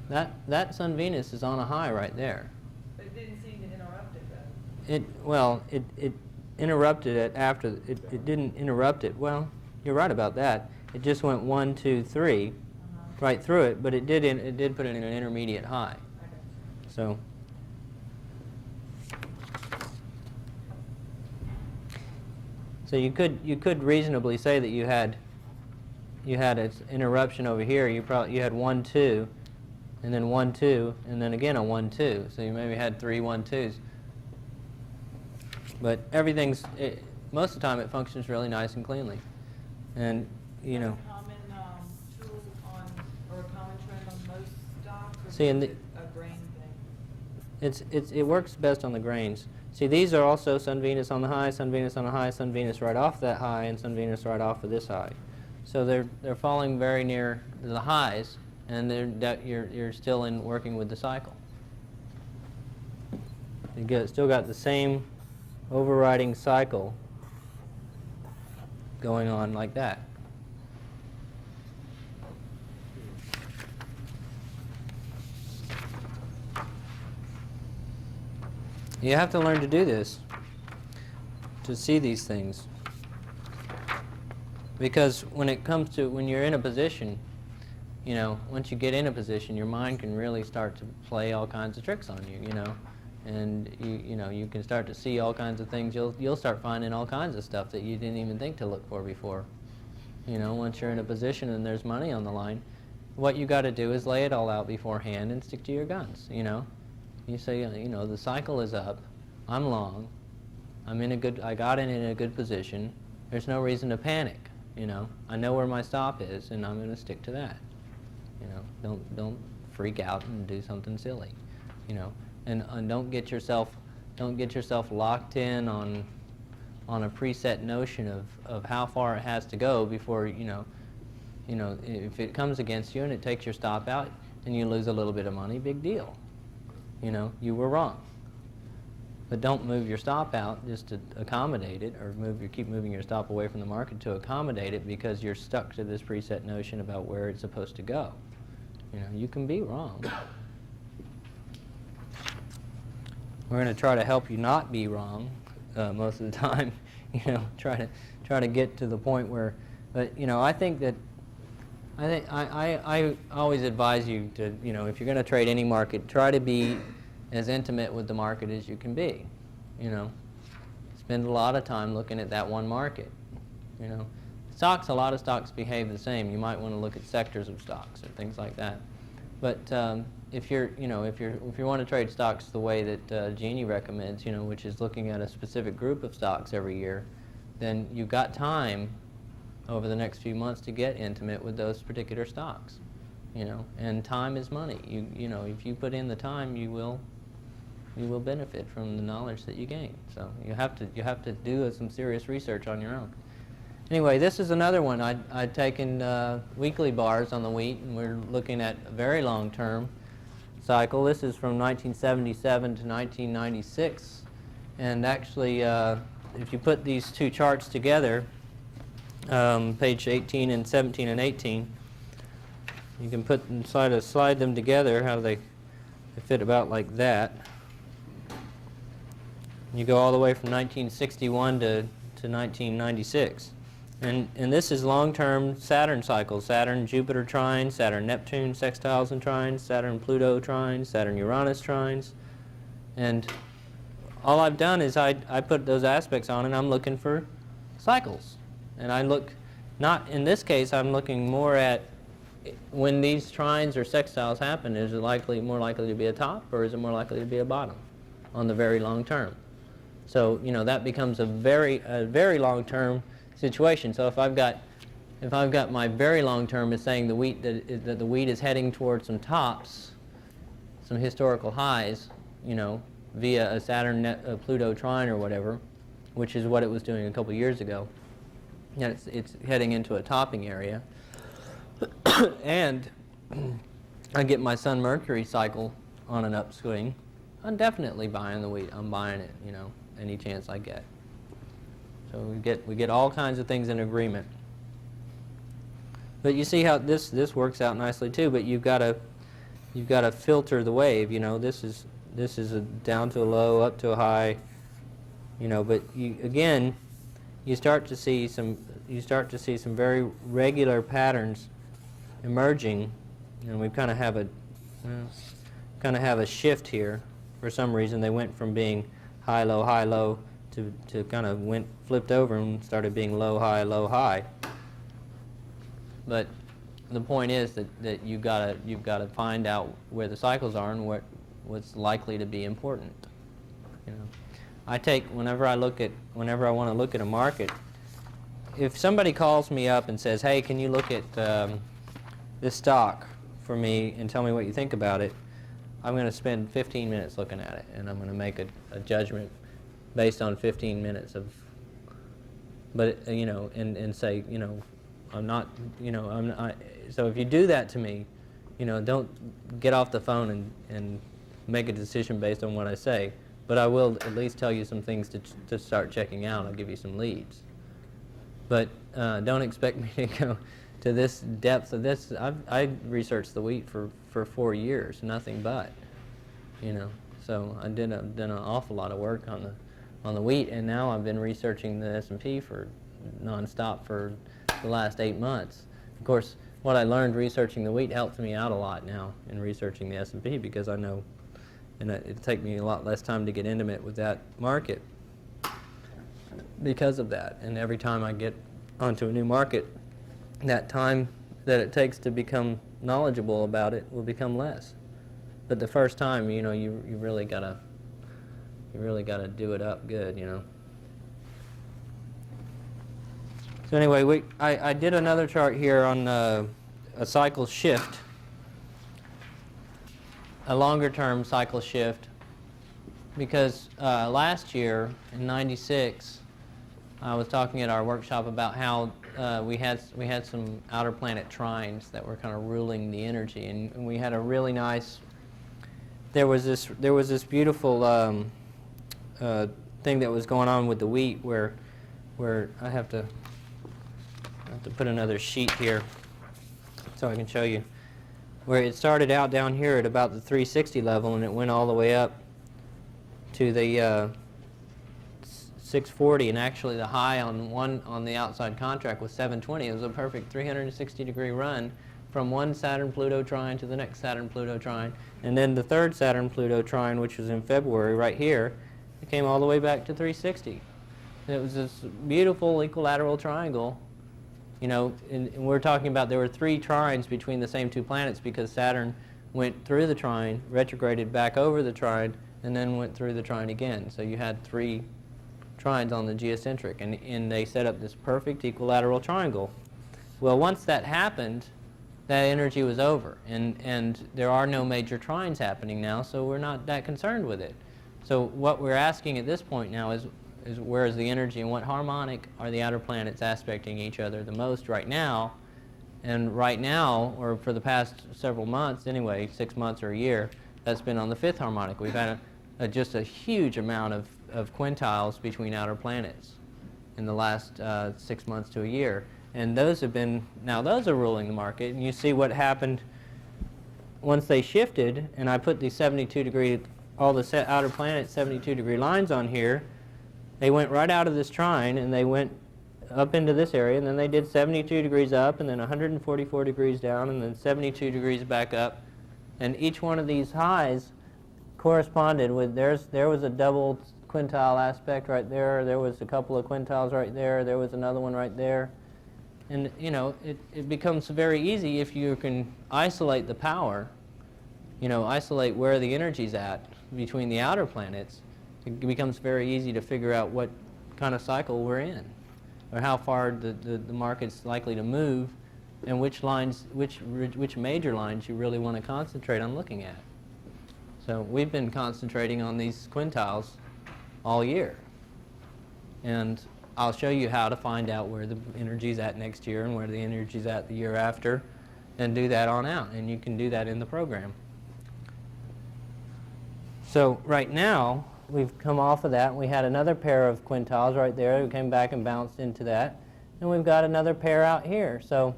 That Sun-Venus is on a high right there. But it didn't seem to interrupt it, though. It interrupted it after. It didn't interrupt it. Well, you're right about that. It just went 1, 2, 3, right through it. But it did put it in an intermediate high. So. So you could reasonably say that you had an interruption over here. You had 1, 2, and then 1, 2, and then again a 1, 2. So you maybe had 3 1, 2s. But most of the time it functions really nice and cleanly, and you know. A common tool or a common trend on most stocks, or See, is it a grain thing? It works best on the grains. See, these are also Sun-Venus on the high, Sun-Venus on the high, Sun-Venus right off that high, and Sun-Venus right off of this high. So they're falling very near the highs, and you're still working with the cycle. You still got the same overriding cycle going on like that. You have to learn to do this, to see these things. Because when you're in a position, once you get in a position, your mind can really start to play all kinds of tricks on you, and you can start to see all kinds of things. You'll start finding all kinds of stuff that you didn't even think to look for before. Once you're in a position and there's money on the line, what you got to do is lay it all out beforehand and stick to your guns. You say, the cycle is up, I'm long, I got in a good position. There's no reason to panic. I know where my stop is, and I'm going to stick to that. Don't freak out and do something silly. And don't get yourself locked in on a preset notion of how far it has to go before if it comes against you and it takes your stop out and you lose a little bit of money, big deal. You were wrong. But don't move your stop out just to accommodate it, or keep moving your stop away from the market to accommodate it because you're stuck to this preset notion about where it's supposed to go. You can be wrong. We're going to try to help you not be wrong most of the time. Try to get to the point where, but I always advise you to, if you're going to trade any market, try to be as intimate with the market as you can be. Spend a lot of time looking at that one market. A lot of stocks behave the same. You might want to look at sectors of stocks or things like that. But if you want to trade stocks the way that Jeanne recommends, which is looking at a specific group of stocks every year, then you've got time over the next few months to get intimate with those particular stocks. And time is money. If you put in the time, you will benefit from the knowledge that you gain. So you have to do some serious research on your own. Anyway, this is another one. I'd taken weekly bars on the wheat, and we're looking at a very long-term cycle. This is from 1977 to 1996, and actually, if you put these two charts together, page 18 and 17 and 18, you can slide them together. How they fit about like that. You go all the way from 1961 to 1996. And this is long-term Saturn cycles, Saturn-Jupiter trines, Saturn-Neptune sextiles and trines, Saturn-Pluto trines, Saturn-Uranus trines. And all I've done is I put those aspects on and I'm looking for cycles. And I look, not in this case, I'm looking more at when these trines or sextiles happen, is it more likely to be a top or is it more likely to be a bottom on the very long term? So, that becomes a very long-term situation. So if I've got my very long term is saying that the wheat is heading towards some tops, some historical highs, via a Saturn Pluto trine or whatever, which is what it was doing a couple years ago. And it's heading into a topping area. And I get my Sun Mercury cycle on an upswing, I'm definitely buying the wheat. I'm buying it, any chance I get. So we get all kinds of things in agreement. But you see how this works out nicely too. But you've got to filter the wave. This is a down to a low, up to a high. But you start to see some very regular patterns emerging, and we kind of have a shift here. For some reason, they went from being high, low to kind of flipped over and started being low, high. But the point is that you've got to find out where the cycles are and what's likely to be important. Whenever I want to look at a market, if somebody calls me up and says, "Hey, can you look at this stock for me and tell me what you think about it?" I'm going to spend 15 minutes looking at it, and I'm going to make a judgment based on 15 minutes of, but and say, I'm not, so if you do that to me, don't get off the phone and make a decision based on what I say, but I will at least tell you some things to start checking out. I'll give you some leads. But don't expect me to go to this depth of this. I researched the wheat for 4 years, nothing but, So I did an awful lot of work on the wheat, and now I've been researching the S&P for nonstop for the last 8 months. Of course, what I learned researching the wheat helps me out a lot now in researching the S&P, because I know, and it'll take me a lot less time to get intimate with that market because of that. And every time I get onto a new market, that time that it takes to become knowledgeable about it will become less. But the first time, you know, you really gotta do it up good, you know. So anyway, I did another chart here on a cycle shift, a longer term cycle shift, because last year in '96, I was talking at our workshop about how we had some outer planet trines that were kind of ruling the energy, and we had a really nice. There was this beautiful thing that was going on with the wheat where I have to put another sheet here so I can show you, where it started out down here at about the 360 level, and it went all the way up to the 640, and actually the high on the outside contract was 720. It was a perfect 360-degree run from one Saturn-Pluto trine to the next Saturn-Pluto trine, and then the third Saturn-Pluto trine, which was in February right here, it came all the way back to 360. And it was this beautiful equilateral triangle. You know, and we're talking about there were 3 trines between the same 2 planets, because Saturn went through the trine, retrograded back over the trine, and then went through the trine again. So you had 3 trines on the geocentric, and they set up this perfect equilateral triangle. Well, once that happened, that energy was over, and there are no major trines happening now, so we're not that concerned with it. So what we're asking at this point now is where is the energy, and what harmonic are the outer planets aspecting each other the most right now? And right now, or for the past several months anyway, 6 months or a year, that's been on the 5th harmonic. We've had just a huge amount of quintiles between outer planets in the last 6 months to a year. And those have been, now those are ruling the market. And you see what happened once they shifted, and I put these 72-degree, all the outer planets 72-degree lines on here. They went right out of this trine, and they went up into this area, and then they did 72 degrees up, and then 144 degrees down, and then 72 degrees back up. And each one of these highs corresponded with, there was a double quintile aspect right there, there was a couple of quintiles right there was another one right there. And, you know, it becomes very easy if you can isolate the power, you know, isolate where the energy's at between the outer planets. It becomes very easy to figure out what kind of cycle we're in, or how far the market's likely to move, and which lines, which major lines you really want to concentrate on looking at. So we've been concentrating on these quintiles all year, and I'll show you how to find out where the energy's at next year and where the energy's at the year after, and do that on out, and you can do that in the program. So right now, we've come off of that, and we had another pair of quintiles right there. We came back and bounced into that, and we've got another pair out here. So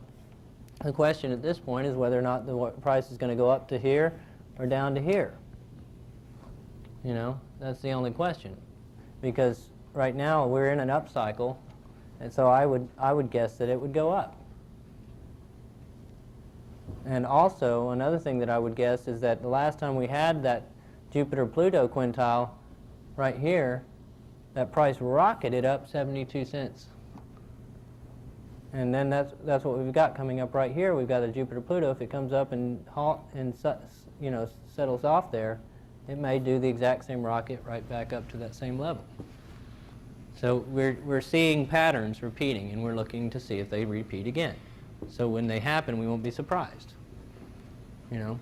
the question at this point is whether or not the price is going to go up to here or down to here. You know, that's the only question, because right now we're in an up cycle, and so I would guess that it would go up. And also another thing that I would guess is that the last time we had that Jupiter-Pluto quintile right here, that price rocketed up 72 cents. And then that's what we've got coming up right here. We've got a Jupiter-Pluto. If it comes up and you know, settles off there, it may do the exact same rocket right back up to that same level. So we're seeing patterns repeating, and we're looking to see if they repeat again. So when they happen, we won't be surprised. You know.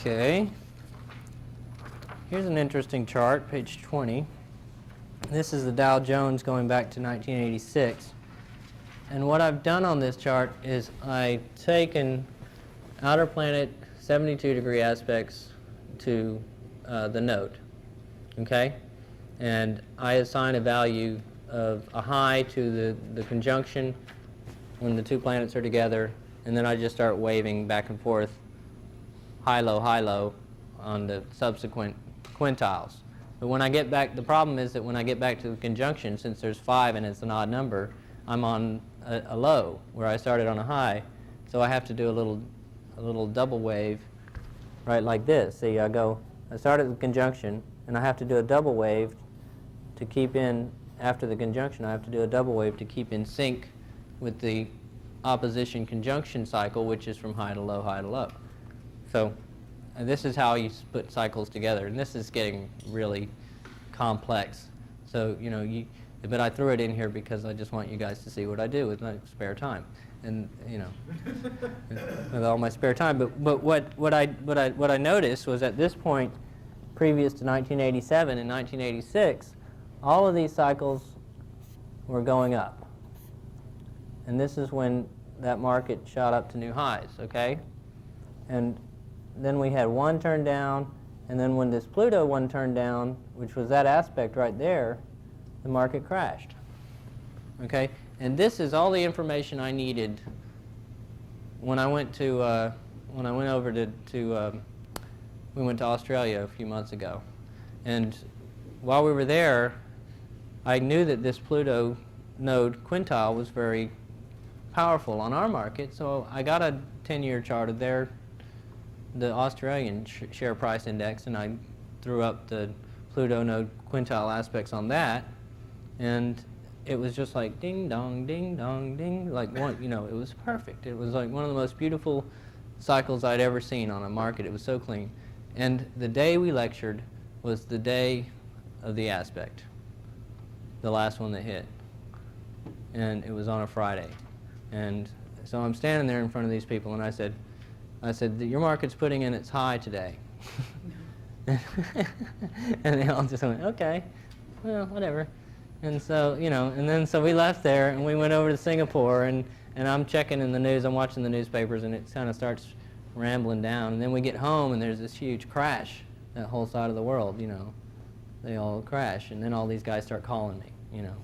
Okay. Here's an interesting chart, page 20. This is the Dow Jones going back to 1986. And what I've done on this chart is I've taken outer planet 72-degree aspects to the node, okay? And I assign a value of a high to the conjunction when the two planets are together, and then I just start waving back and forth high, low, on the subsequent quintiles. But when I get back, the problem is that when I get back to the conjunction, since there's 5 and it's an odd number, I'm on a low where I started on a high. So I have to do a little double wave, right, like this. See, I start at the conjunction, and I have to do a double wave to keep in, after the conjunction, I have to do a double wave to keep in sync with the opposition conjunction cycle, which is from high to low, high to low. So this is how you put cycles together, and this is getting really complex. So, you know, but I threw it in here because I just want you guys to see what I do with my spare time, and you know, with all my spare time. But what I noticed was at this point, previous to 1987 and 1986, all of these cycles were going up, and this is when that market shot up to new highs. Okay, and then we had one turn down, and then when this Pluto one turned down, which was that aspect right there, the market crashed. Okay, and this is all the information I needed when I went to we went to Australia a few months ago, and while we were there, I knew that this Pluto node quintile was very powerful on our market, so I got a 10-year chart of the Australian share price index, and I threw up the Pluto node quintile aspects on that, and it was just like ding dong, like one, you know, it was perfect. It was like one of the most beautiful cycles I'd ever seen on a market. It was so clean. And the day we lectured was the day of the aspect, the last one that hit, and it was on a Friday. And so I'm standing there in front of these people, and I said, your market's putting in its high today. And they all just went, okay, well, whatever. And so, you know, and then so we left there, and we went over to Singapore, and I'm checking in the news, I'm watching the newspapers, and it kind of starts rambling down. And then we get home, and there's this huge crash, that whole side of the world, you know. They all crash, and then all these guys start calling me, you know.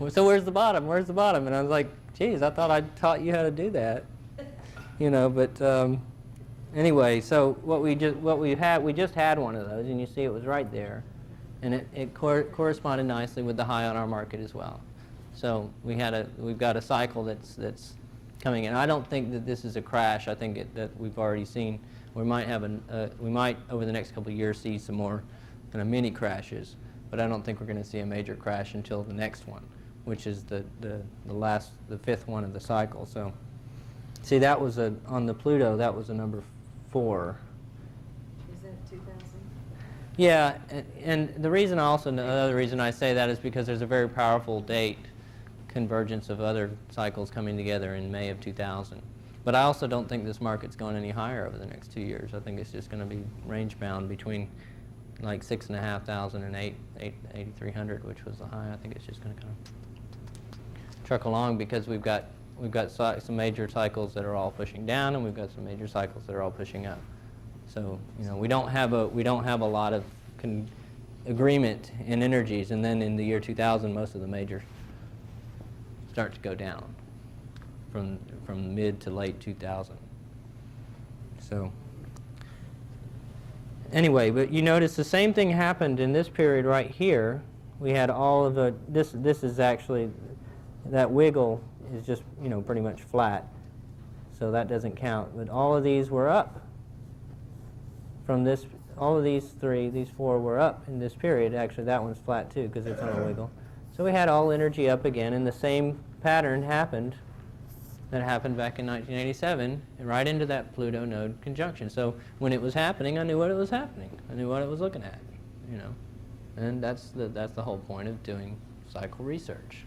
So where's the bottom? Where's the bottom? And I was like, geez, I thought I taught you how to do that, you know. But anyway, so we just had one of those, and you see it was right there, and it corresponded nicely with the high on our market as well. So we've got a cycle that's coming in. I don't think that this is a crash. I think that we've already seen. We might over the next couple of years see some more kind of mini crashes, but I don't think we're going to see a major crash until the next one, which is the fifth one of the cycle. So, see, that was on the Pluto. That was a number 4. Is that 2000? Yeah, and the reason another reason I say that is because there's a very powerful date convergence of other cycles coming together in May of 2000. But I also don't think this market's going any higher over the next 2 years. I think it's just going to be range bound between like 6,500 and 8,300, which was the high. I think it's just going to kind of truck along because we've got some major cycles that are all pushing down, and we've got some major cycles that are all pushing up. So, you know, we don't have a lot of agreement in energies, and then in the year 2000, most of the majors start to go down from mid to late 2000. So anyway, but you notice the same thing happened in this period right here. We had all of the, this is actually, that wiggle is just, you know, pretty much flat. So that doesn't count. But all of these were up from this, all of these 4 were up in this period. Actually, that one's flat too because it's on a wiggle. So we had all energy up again, and the same pattern happened that happened back in 1987, right into that Pluto node conjunction. So when it was happening, I knew what it was happening. I knew what it was looking at, you know. And that's the whole point of doing cycle research.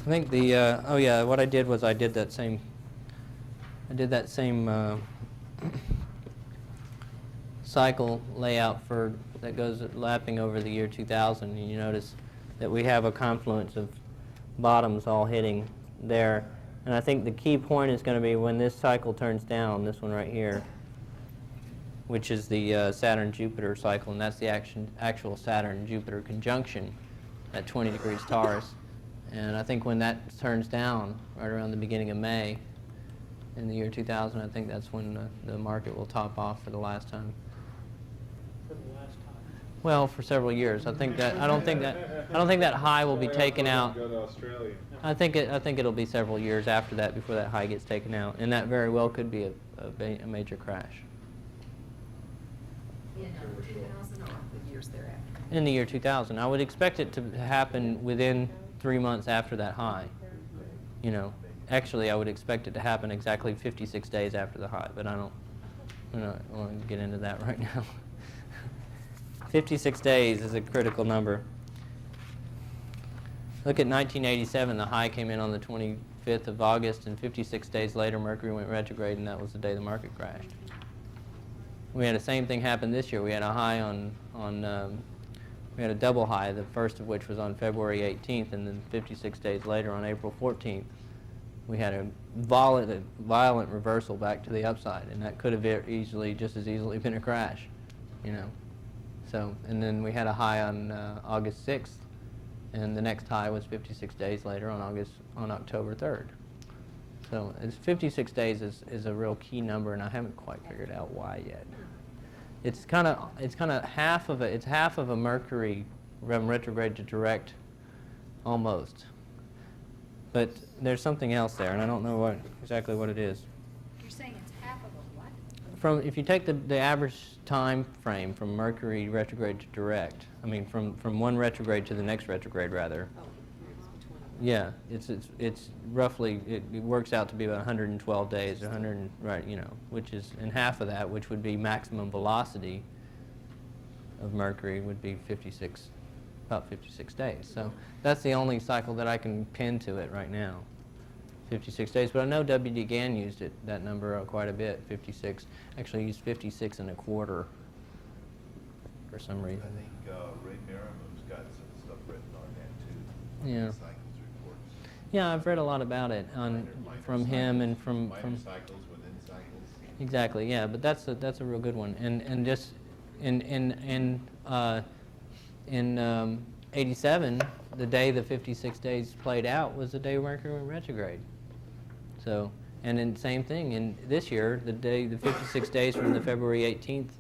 I think what I did was I did that same cycle layout that goes lapping over the year 2000, and you notice that we have a confluence of bottoms all hitting there. And I think the key point is going to be when this cycle turns down, this one right here, which is the Saturn-Jupiter cycle, and that's the actual Saturn-Jupiter conjunction at 20 degrees Taurus. And I think when that turns down, right around the beginning of May, in the year 2000, I think that's when the market will top off for the last time. For the last time. Well, for several years. I don't think that high will be taken out. Go to Australia. I think it'll be several years after that before that high gets taken out, and that very well could be a major crash. In 2000 or the years thereafter? In the year 2000, I would expect it to happen within 3 months after that high. You know, actually, I would expect it to happen exactly 56 days after the high, but I don't want to get into that right now. 56 days is a critical number. Look at 1987. The high came in on the 25th of August, and 56 days later, Mercury went retrograde, and that was the day the market crashed. We had the same thing happen this year. We had a high we had a double high, the first of which was on February 18th, and then 56 days later, on April 14th, we had a violent reversal back to the upside, and that could have just as easily been a crash, you know. So, and then we had a high on August 6th, and the next high was 56 days later on October 3rd. So, 56 days is a real key number, and I haven't quite figured out why yet. It's kind of half of a Mercury from retrograde to direct, almost. But there's something else there, and I don't know exactly what it is. You're saying it's half of a what? If you take the average time frame from Mercury retrograde to direct, I mean from one retrograde to the next retrograde rather. Oh, it's between. Yeah, it's roughly it works out to be about 112 days, which is, and half of that, which would be maximum velocity of Mercury, would be about 56 days. So that's the only cycle that I can pin to it right now, 56 days. But I know W.D. Gann used that number quite a bit, 56. Actually used 56 and a quarter for some reason. I think Ray Merriman's got some stuff written on that too. Yeah. Cycles reports. Yeah, I've read a lot about it from him and from Minor cycles within cycles. Exactly. Yeah, but that's a real good one. And just in 87, the day the 56 days played out was the day Mercury went retrograde. So, and then same thing in this year, the 56 days from the February 18th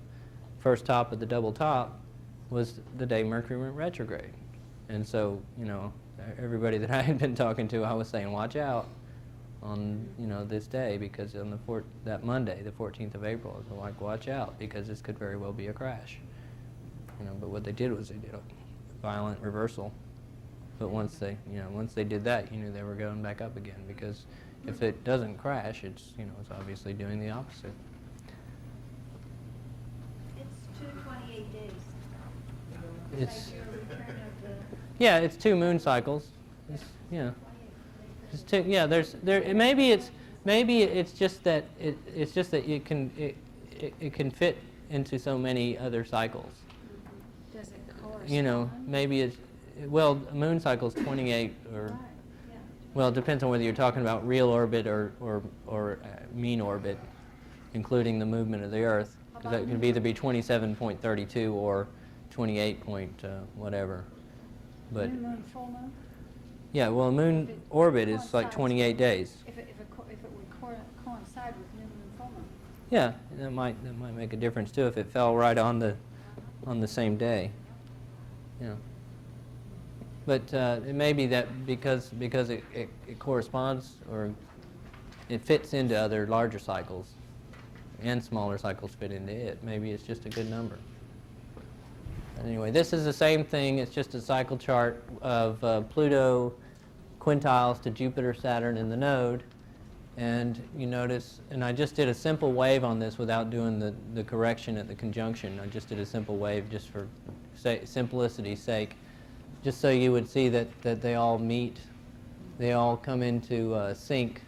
first top of the double top was the day Mercury went retrograde. And so, you know, everybody that I had been talking to, I was saying, watch out on, you know, this day, because on that Monday, the 14th of April, I was like, watch out, because this could very well be a crash. You know, but what they did was they did a violent reversal. But once they did that, you knew they were going back up again, because if it doesn't crash, it's obviously doing the opposite. It's 228 days. It's, Like your return of the yeah, it's 2 moon cycles. Yeah. It's two, yeah, maybe it's just that it can fit into so many other cycles. does it correspond? You know, maybe a moon cycle is 28 or Right, yeah. well, it depends on whether you're talking about real orbit or mean orbit, including the movement of the Earth, because that could either be 27.32 or 28 point whatever. But New moon, full moon? yeah, well, moon orbit is like 28 days. If it would coincide with new moon, full moon. Yeah, that might make a difference too if it fell right on the same day. Yeah. But it may be that because it corresponds, or it fits into other larger cycles, and smaller cycles fit into it. Maybe it's just a good number. Anyway, this is the same thing. It's just a cycle chart of Pluto quintiles to Jupiter, Saturn, and the node. And you notice, and I just did a simple wave on this without doing the correction at the conjunction. I just did a simple wave just for simplicity's sake, just so you would see that they all meet, they all come into sync.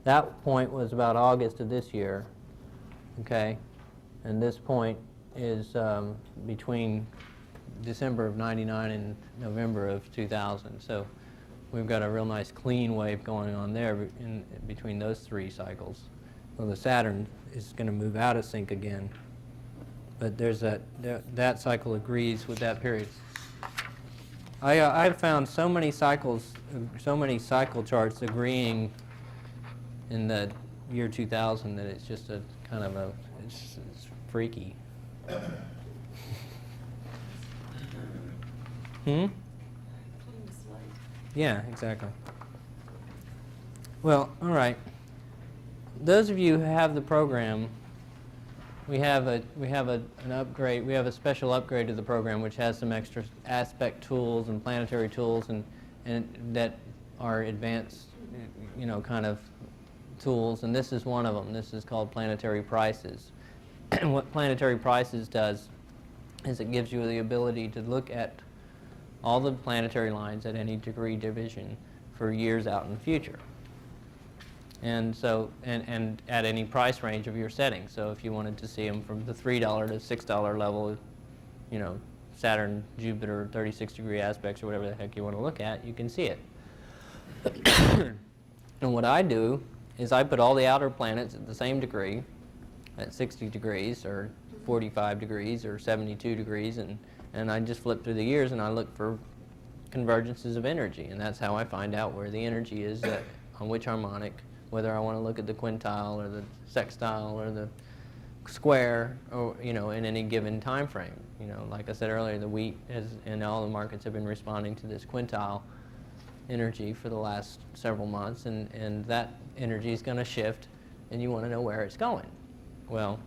That point was about August of this year, okay? And this point is between December of '99 and November of 2000. So we've got a real nice clean wave going on there between those 3 cycles. Well, the Saturn is going to move out of sync again But there's that cycle agrees with that period. I've found so many cycle charts agreeing in the year 2000 that it's just a kind of it's freaky. Clean the slate. Yeah, exactly. Well, all right. Those of you who have the program, we have an upgrade. We have a special upgrade to the program which has some extra aspect tools and planetary tools and that are advanced, kind of tools. And this is one of them. This is called planetary prices. And what planetary prices does is it gives you the ability to look at all the planetary lines at any degree division for years out in the future. And so, and at any price range of your setting. So if you wanted to see them from the $3 to $6 level, Saturn, Jupiter, 36-degree aspects or whatever the heck you want to look at, you can see it. And what I do is I put all the outer planets at the same degree, at 60 degrees or 45 degrees or 72 degrees, and I just flip through the years and I look for convergences of energy, and that's how I find out where the energy is on which harmonic, whether I want to look at the quintile or the sextile or the square, or in any given time frame. Like I said earlier, the wheat and all the markets have been responding to this quintile energy for the last several months, and that energy is going to shift, and you want to know where it's going. Well,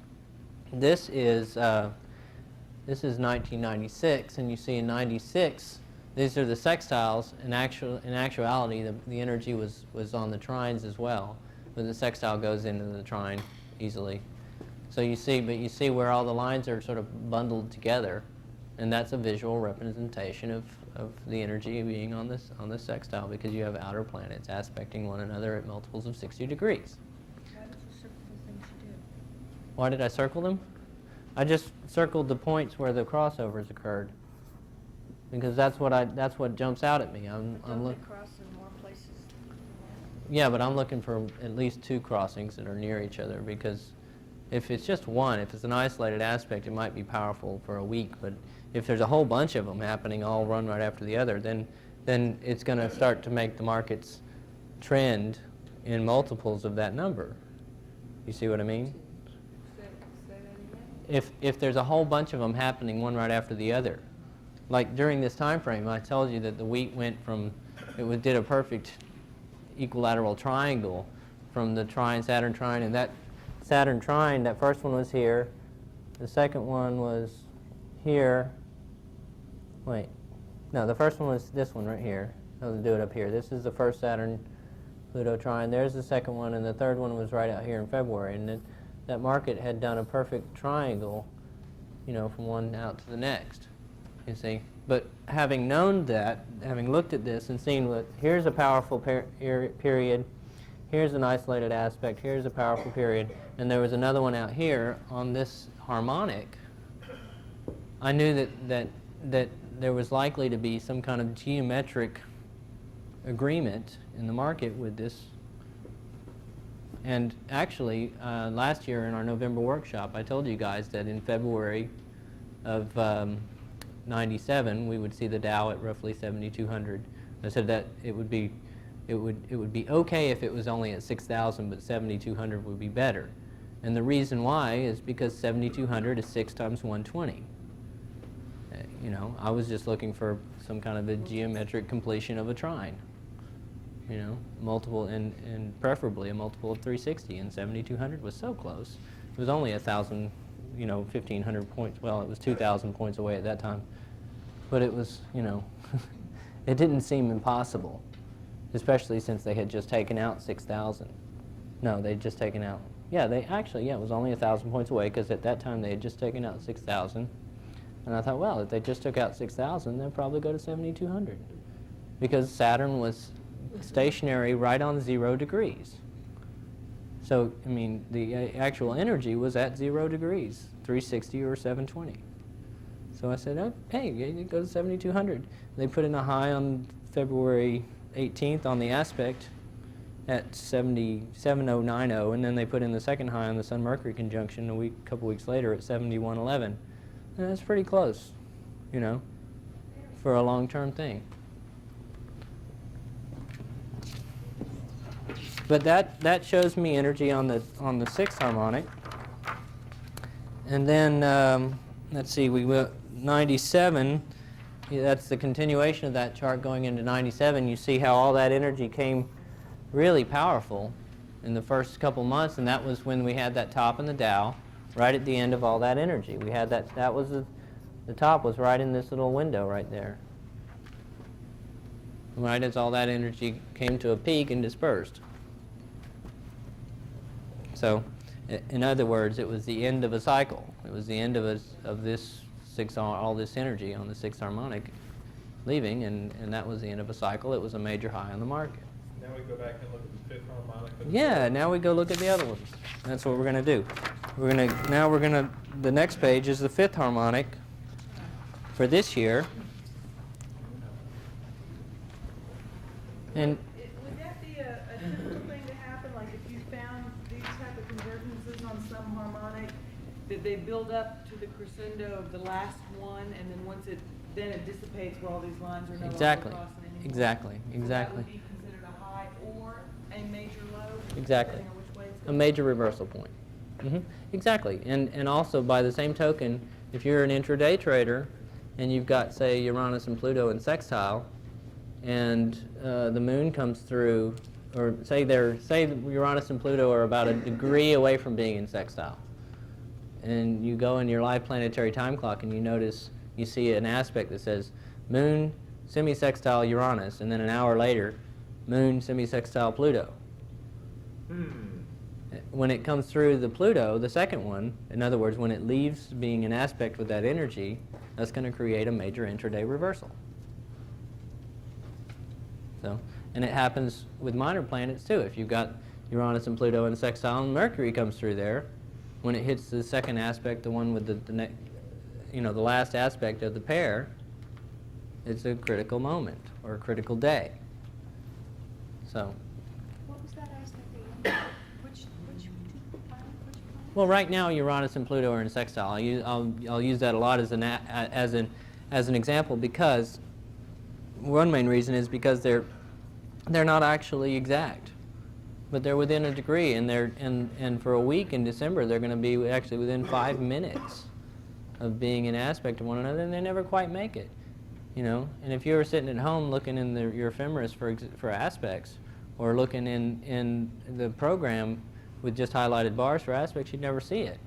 this is 1996, and you see in 96, these are the sextiles. In actuality, the energy was on the trines as well, but the sextile goes into the trine easily. So you see where all the lines are sort of bundled together, and that's a visual representation of the energy being on this sextile, because you have outer planets aspecting one another at multiples of 60 degrees. Why did you circle the things you did? Why did I circle them? I just circled the points where the crossovers occurred, because that's what jumps out at me. I'm Don't looking. they cross in more places? Yeah, but I'm looking for at least two crossings that are near each other, because if it's just one, if it's an isolated aspect, it might be powerful for a week. But if there's a whole bunch of them happening, all one right after the other, then it's going to start to make the markets trend in multiples of that number. You see what I mean? Say that again. If there's a whole bunch of them happening one right after the other, like during this time frame, I told you that the wheat went from, did a perfect equilateral triangle from the Saturn trine, and that Saturn trine, that first one was here, the second one was here. Wait, no, the first one was this one right here. I'll do it up here. This is the first Saturn Pluto trine. There's the second one, and the third one was right out here in February. And that market had done a perfect triangle, from one out to the next, you see. But having known that, having looked at this and seen that here's a powerful period, here's an isolated aspect, here's a powerful period, and there was another one out here on this harmonic, I knew that there was likely to be some kind of geometric agreement in the market with this. And actually, last year in our November workshop, I told you guys that in February of 97, we would see the Dow at roughly 7,200. I said that it would be okay if it was only at 6,000, but 7,200 would be better. And the reason why is because 7,200 is 6 times 120. I was just looking for some kind of a geometric completion of a trine. Multiple, and preferably a multiple of 360, and 7,200 was so close. It was only 1,000, 1,500 points. Well, it was 2,000 points away at that time. But it was, it didn't seem impossible, especially since they had just taken out 6,000. No, they'd just taken out, it was only 1,000 points away, because at that time they had just taken out 6,000. And I thought, well, if they just took out 6,000, they'll probably go to 7,200, because Saturn was stationary right on 0 degrees. So, the actual energy was at 0 degrees, 360 or 720. So I said, oh, hey, you go to 7,200. They put in a high on February 18th on the aspect at 70,7090, and then they put in the second high on the Sun-Mercury conjunction a couple weeks later at 7111. And that's pretty close, you know, for a long-term thing. But that shows me energy on the sixth harmonic. And then let's see, we went 97. That's the continuation of that chart going into 97. You see how all that energy came really powerful in the first couple months, and that was when we had that top in the Dow, right at the end of all that energy. We had that was the top was right in this little window right there. Right as all that energy came to a peak and dispersed. So, in other words, it was the end of a cycle. It was the end of this all this energy on the sixth harmonic leaving, and that was the end of a cycle. It was a major high on the market. Now we go back and look at the fifth harmonic. Yeah, now we go look at the other ones. That's what we're going to do. The next page is the fifth harmonic for this year. And Would that be a typical thing to happen, like if you found these type of convergences on some harmonic, that they build up to the crescendo of the last one, and then once it dissipates where all these lines are no exactly, longer crossing anymore? exactly. So that would be considered a high or a major low? Exactly. Depending on which way it's A going? major reversal point. Exactly. And also, by the same token, if you're an intraday trader and you've got, say, Uranus and Pluto in sextile, and the moon comes through, or say Uranus and Pluto are about a degree away from being in sextile, and you go in your live planetary time clock and you see an aspect that says moon semi-sextile Uranus, and then an hour later, moon semi-sextile Pluto. When it comes through the Pluto, the second one, in other words, when it leaves being an aspect with that energy, that's going to create a major intraday reversal. So, and it happens with minor planets too. If you've got Uranus and Pluto in sextile and Mercury comes through there, when it hits the second aspect, the one with the last aspect of the pair, it's a critical moment or a critical day. So. What was that aspect again? Which planet? Well, right now Uranus and Pluto are in sextile. I'll use that a lot as an example, because one main reason is because they're not actually exact, but they're within a degree, and for a week in December they're going to be actually within 5 minutes of being an aspect of one another, and they never quite make it, you know. And if you were sitting at home looking in your ephemeris for aspects, or looking in the program with just highlighted bars for aspects, you'd never see it,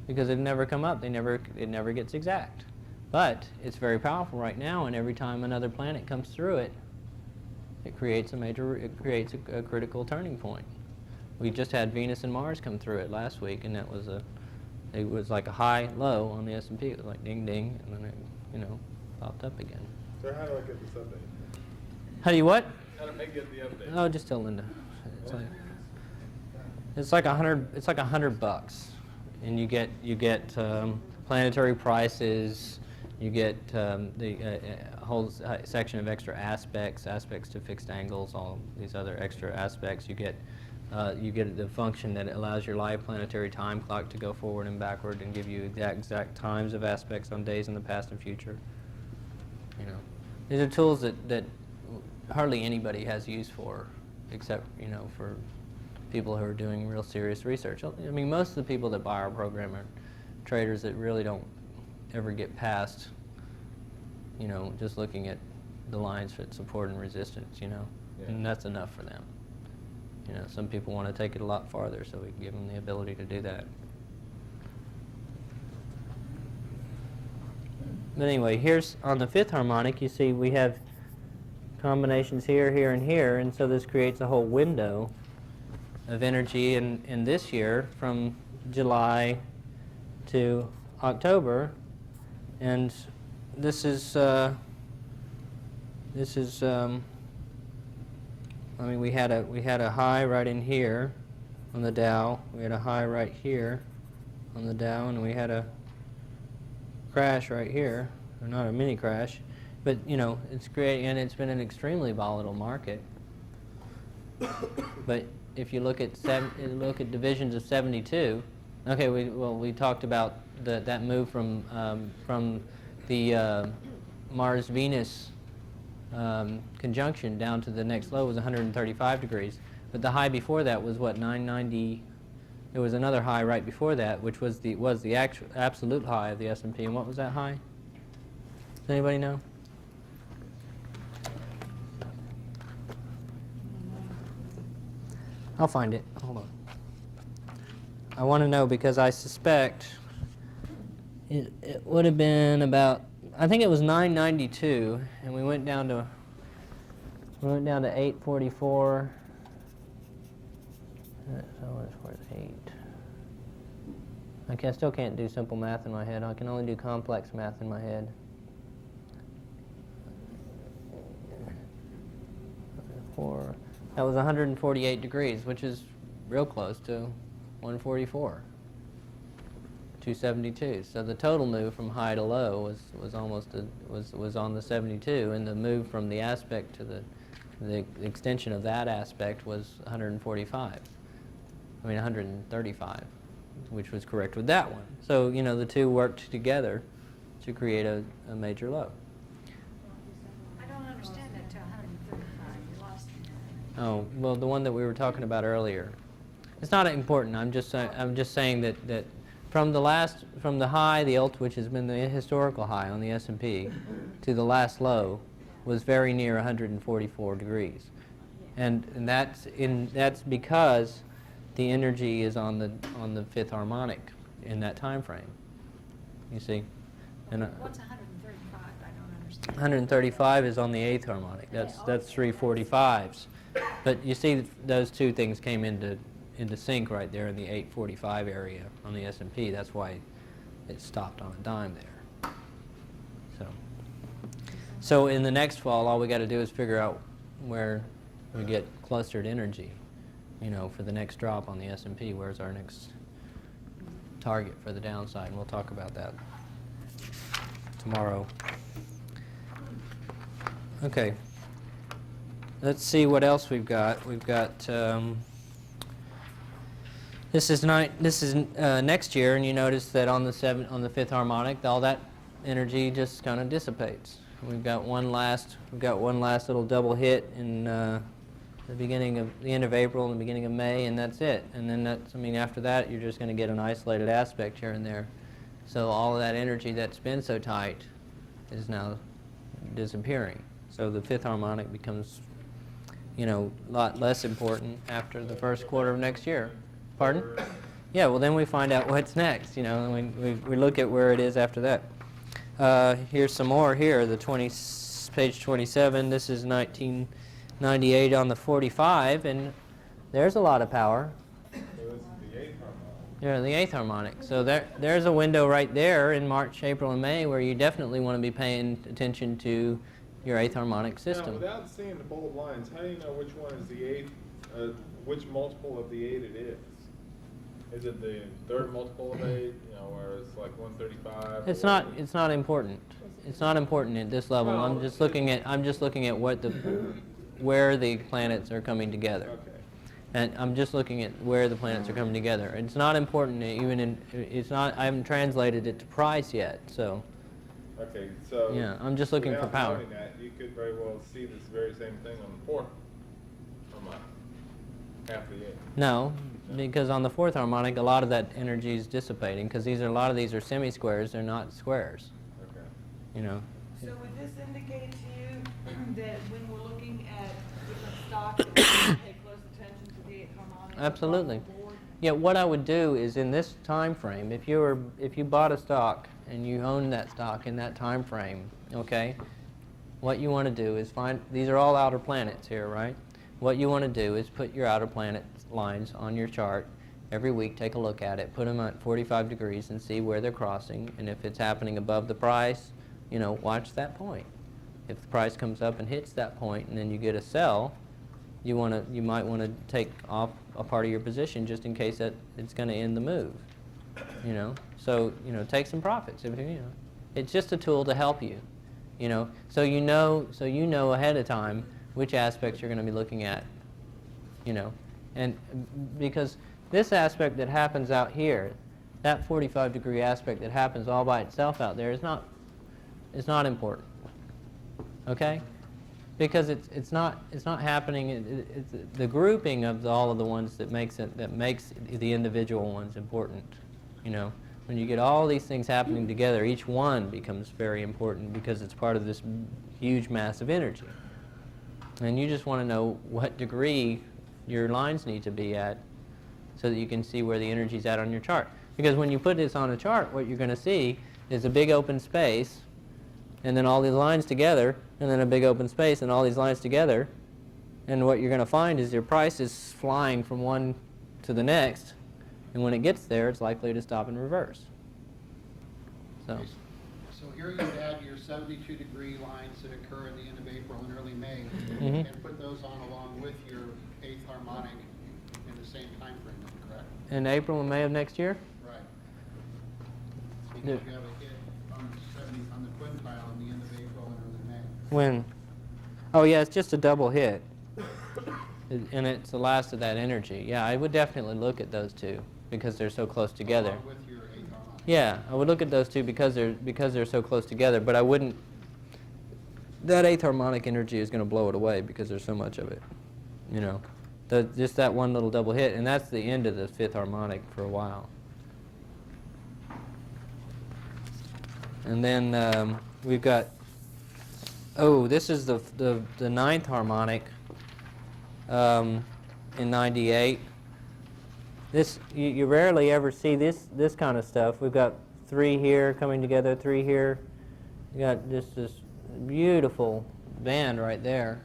because it'd never come up. It never gets exact. But it's very powerful right now, and every time another planet comes through it, it creates a critical turning point. We just had Venus and Mars come through it last week, and it was like a high low on the S&P. It was like ding ding, and then it popped up again. So how do I get this update? How do you what? How do I get the update? Oh, just tell Linda. It's like $100, and you get planetary prices. You get the whole section of extra aspects to fixed angles, all these other extra aspects. You get the function that allows your live planetary time clock to go forward and backward and give you exact times of aspects on days in the past and future. You know, these are tools that hardly anybody has use for, except for people who are doing real serious research. I mean, most of the people that buy our program are traders that really don't ever get past, just looking at the lines for support and resistance, Yeah. and that's enough for them. Some people want to take it a lot farther, so we can give them the ability to do that. But anyway, here's on the fifth harmonic, you see we have combinations here, here, and here, and so this creates a whole window of energy in this year from July to October. And this is I mean, we had a high right in here on the Dow. We had a high right here on the Dow, and we had a crash right here, or not a mini crash, but it's great, and it's been an extremely volatile market. But if you look at divisions of 72, Okay, we talked about that move from the Mars-Venus conjunction down to the next low was 135 degrees. But the high before that was what, 990? There was another high right before that, which was the actual absolute high of the S&P. And what was that high? Does anybody know? I'll find it. Hold on. I want to know because I suspect it would have been about, I think it was 992, and we went down to 844. So where's 8? I still can't do simple math in my head. I can only do complex math in my head. 4. That was 148 degrees, which is real close to 144. 272. So the total move from high to low was almost was on the 72, and the move from the aspect to the extension of that aspect was 145. I mean 135, which was correct with that one. So the two worked together to create a major low. I don't understand that till 135, you lost me. Oh, well, the one that we were talking about earlier. It's not important. I'm just saying that from the high, which has been the historical high on the S&P, to the last low, was very near 144 degrees, and that's because the energy is on the fifth harmonic in that time frame. You see, and What's 135? I don't understand. 135 is on the eighth harmonic. That's 345s. But you see, those two things came into sync right there in the 845 area on the S&P. That's why it stopped on a dime there. So in the next fall, all we got to do is figure out where we get clustered energy, for the next drop on the S&P. Where's our next target for the downside? And we'll talk about that tomorrow. Okay. Let's see what else we've got. We've got this is next year, and you notice that on the fifth harmonic, all that energy just kind of dissipates. We've got one last little double hit in the end of April and the beginning of May, and that's it. And then after that, you're just going to get an isolated aspect here and there. So all of that energy that's been so tight is now disappearing. So the fifth harmonic becomes a lot less important after the first quarter of next year. Pardon? Yeah, well then we find out what's next, we look at where it is after that. Here's some more here, page 27, this is 1998 on the 45, and there's a lot of power. So this is the eighth harmonic. Yeah, the eighth harmonic. So there's a window right there in March, April, and May where you definitely want to be paying attention to your eighth harmonic system. Now, without seeing the bold lines, how do you know which one is the eighth, which multiple of the 8 it is? Is it the third multiple of 8, where it's like 135? It's not important. It's not important at this level. Well, I'm just looking at where the planets are coming together. Okay. And I'm just looking at where the planets are coming together. It's not important I haven't translated it to price yet, so. Okay, so Yeah, I'm just looking for without power. knowing that, you could very well see this very same thing on the fourth harmonic, half the 8. No, because on the fourth harmonic, a lot of that energy is dissipating because a lot of these are semi-squares, they're not squares. Okay. So would this indicate to you that when we're looking at different stocks, that we should pay close attention to the eighth harmonic? Absolutely. across the board? Yeah, what I would do is in this time frame, if you bought a stock and you own that stock in that time frame, okay, what you want to do is these are all outer planets here, right? What you want to do is put your outer planet lines on your chart every week, take a look at it, put them at 45 degrees and see where they're crossing, and if it's happening above the price, watch that point. If the price comes up and hits that point and then you get a sell, you might want to take off a part of your position just in case that it's going to end the move. So take some profits. It's just a tool to help you. So you know ahead of time which aspects you're going to be looking at. And because this aspect that happens out here, that 45-degree aspect that happens all by itself out there is not important. Okay? Because it's not happening. It's the grouping of all of the ones that makes the individual ones important. You know, when you get all these things happening together, each one becomes very important because it's part of this huge mass of energy. And you just want to know what degree your lines need to be at so that you can see where the energy's at on your chart. Because when you put this on a chart, what you're going to see is a big open space, and then all these lines together, and then a big open space, and all these lines together. And what you're going to find is your price is flying from one to the next, and when it gets there, it's likely to stop and reverse. So here you add your 72-degree lines that occur at the end of April and early May, Mhm. and put those on along with your 8th harmonic in the same time frame, correct? in April and May of next year? Right. Yeah. Because you have a hit on the quintile in the end of April and early May. When? Oh yeah, it's just a double hit. And it's the last of that energy. Yeah, I would definitely look at those two because they're so close together. Along with your 8th harmonic. Yeah, I would look at those two because they're so close together, but I wouldn't. That 8th harmonic energy is going to blow it away because there's so much of it. You know, just that one little double hit, and that's the end of the 5th harmonic for a while. And then we've got. Oh, this is the 9th harmonic in '98. This you rarely ever see this kind of stuff. We've got 3 here coming together, 3 here. You got just this beautiful band right there.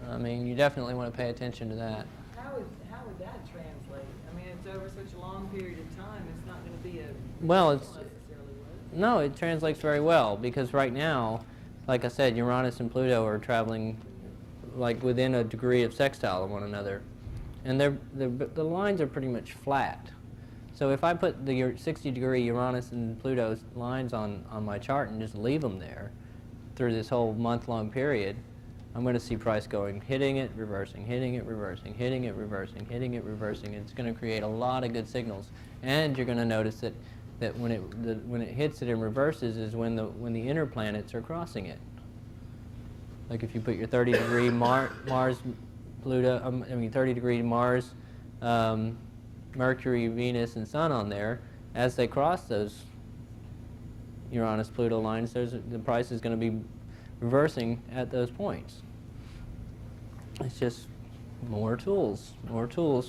I mean, you definitely want to pay attention to that. How would that translate? I mean, it's over such a long period of time, it's not going to be a... Well, necessarily, would it? No, it translates very well because right now, like I said, Uranus and Pluto are traveling like within a degree of sextile of one another. And the lines are pretty much flat. So if I put the 60-degree Uranus and Pluto lines on my chart and just leave them there through this whole month-long period, I'm going to see price going, hitting it, reversing, hitting it, reversing, hitting it, reversing, hitting it, reversing. It's going to create a lot of good signals. And you're going to notice that when it hits it and reverses is when the inner planets are crossing it. Like if you put your 30-degree Mars, Pluto, 30-degree Mars, Mercury, Venus, and Sun on there, as they cross those Uranus-Pluto lines, the price is going to be reversing at those points. It's just more tools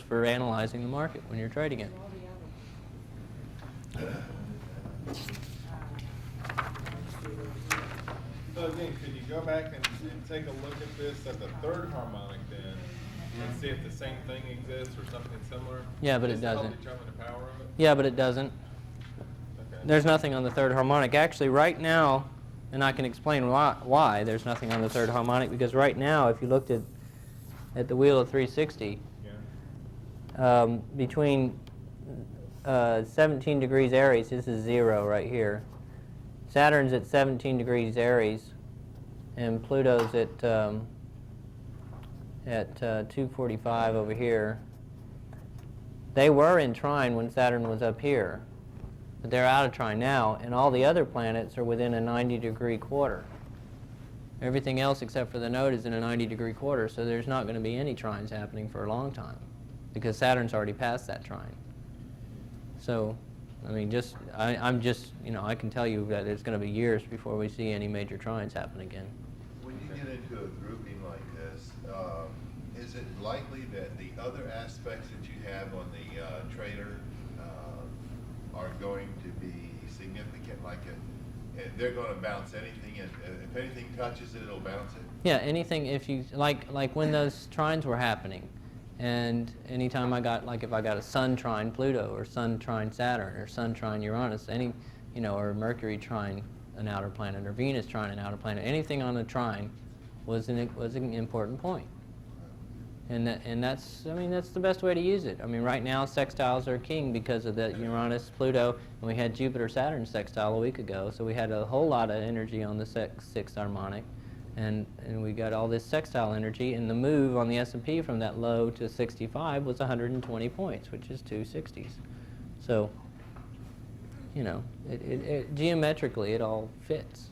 for analyzing the market when you're trading it. So again, could you go back and take a look at this at the 3rd harmonic then, and see if the same thing exists or something similar? Yeah, but it Just to help doesn't. determine the power of it? Yeah, but it doesn't. Okay. There's nothing on the 3rd harmonic. Actually, right now, and I can explain why there's nothing on the 3rd harmonic, because right now, if you looked at the wheel of 360, Yeah. between 17 degrees Aries, this is 0 right here. Saturn's at 17 degrees Aries, and Pluto's at 245 over here. They were in trine when Saturn was up here, but they're out of trine now, and all the other planets are within a 90-degree quarter. Everything else except for the node is in a 90-degree quarter, so there's not going to be any trines happening for a long time, because Saturn's already passed that trine. So, I mean, I'm just, I can tell you that it's going to be years before we see any major trines happen again. When you get into a grouping like this, is it likely that the other aspects that you have on the trader are going to be significant? Like they're going to bounce anything, and if anything touches it, it'll bounce it? Yeah, anything, if you, like when those trines were happening, and anytime if I got a Sun trine Pluto, or Sun trine Saturn, or Sun trine Uranus, or Mercury trine an outer planet, or Venus trine an outer planet, anything on a trine was an important point. And that's the best way to use it. I mean, right now sextiles are king because of the Uranus, Pluto, and we had Jupiter, Saturn sextile a week ago, so we had a whole lot of energy on the 6th harmonic, and we got all this sextile energy, and the move on the S&P from that low to 65 was 120 points, which is 2 60s. So, you know, geometrically it all fits.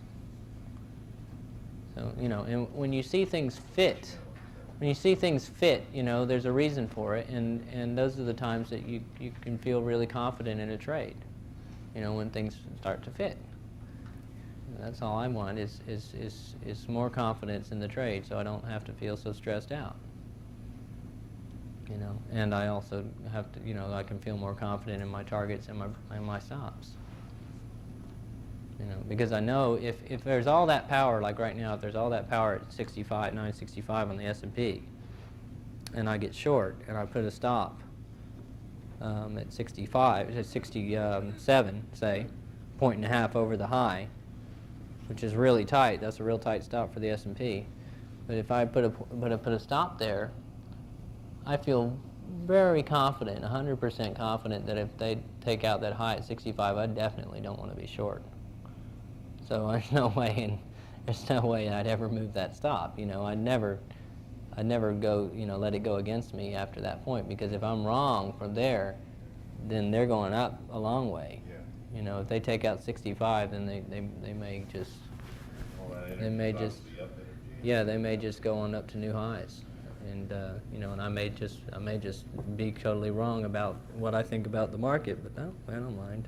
So, you know, and when you see things fit, you know, there's a reason for it, and those are the times that you can feel really confident in a trade, you know, when things start to fit. That's all I want is more confidence in the trade, so I don't have to feel so stressed out. You know, and I also have to, you know, I can feel more confident in my targets and my stops. You know, because I know if there's all that power, like right now, if there's all that power at 65, 965 on the S&P, and I get short and I put a stop at 65, at 67, say, 1.5 over the high, which is really tight. That's a real tight stop for the S&P. But if I put a stop there, I feel very confident, 100% confident that if they take out that high at 65, I definitely don't want to be short. So there's no way I'd ever move that stop. You know, I'd never go, you know, let it go against me after that point, because if I'm wrong from there, then they're going up a long way. Yeah. You know, if they take out 65, then they may just they may just they may just go on up to new highs, and you know, and I may just be totally wrong about what I think about the market, but no, I don't mind.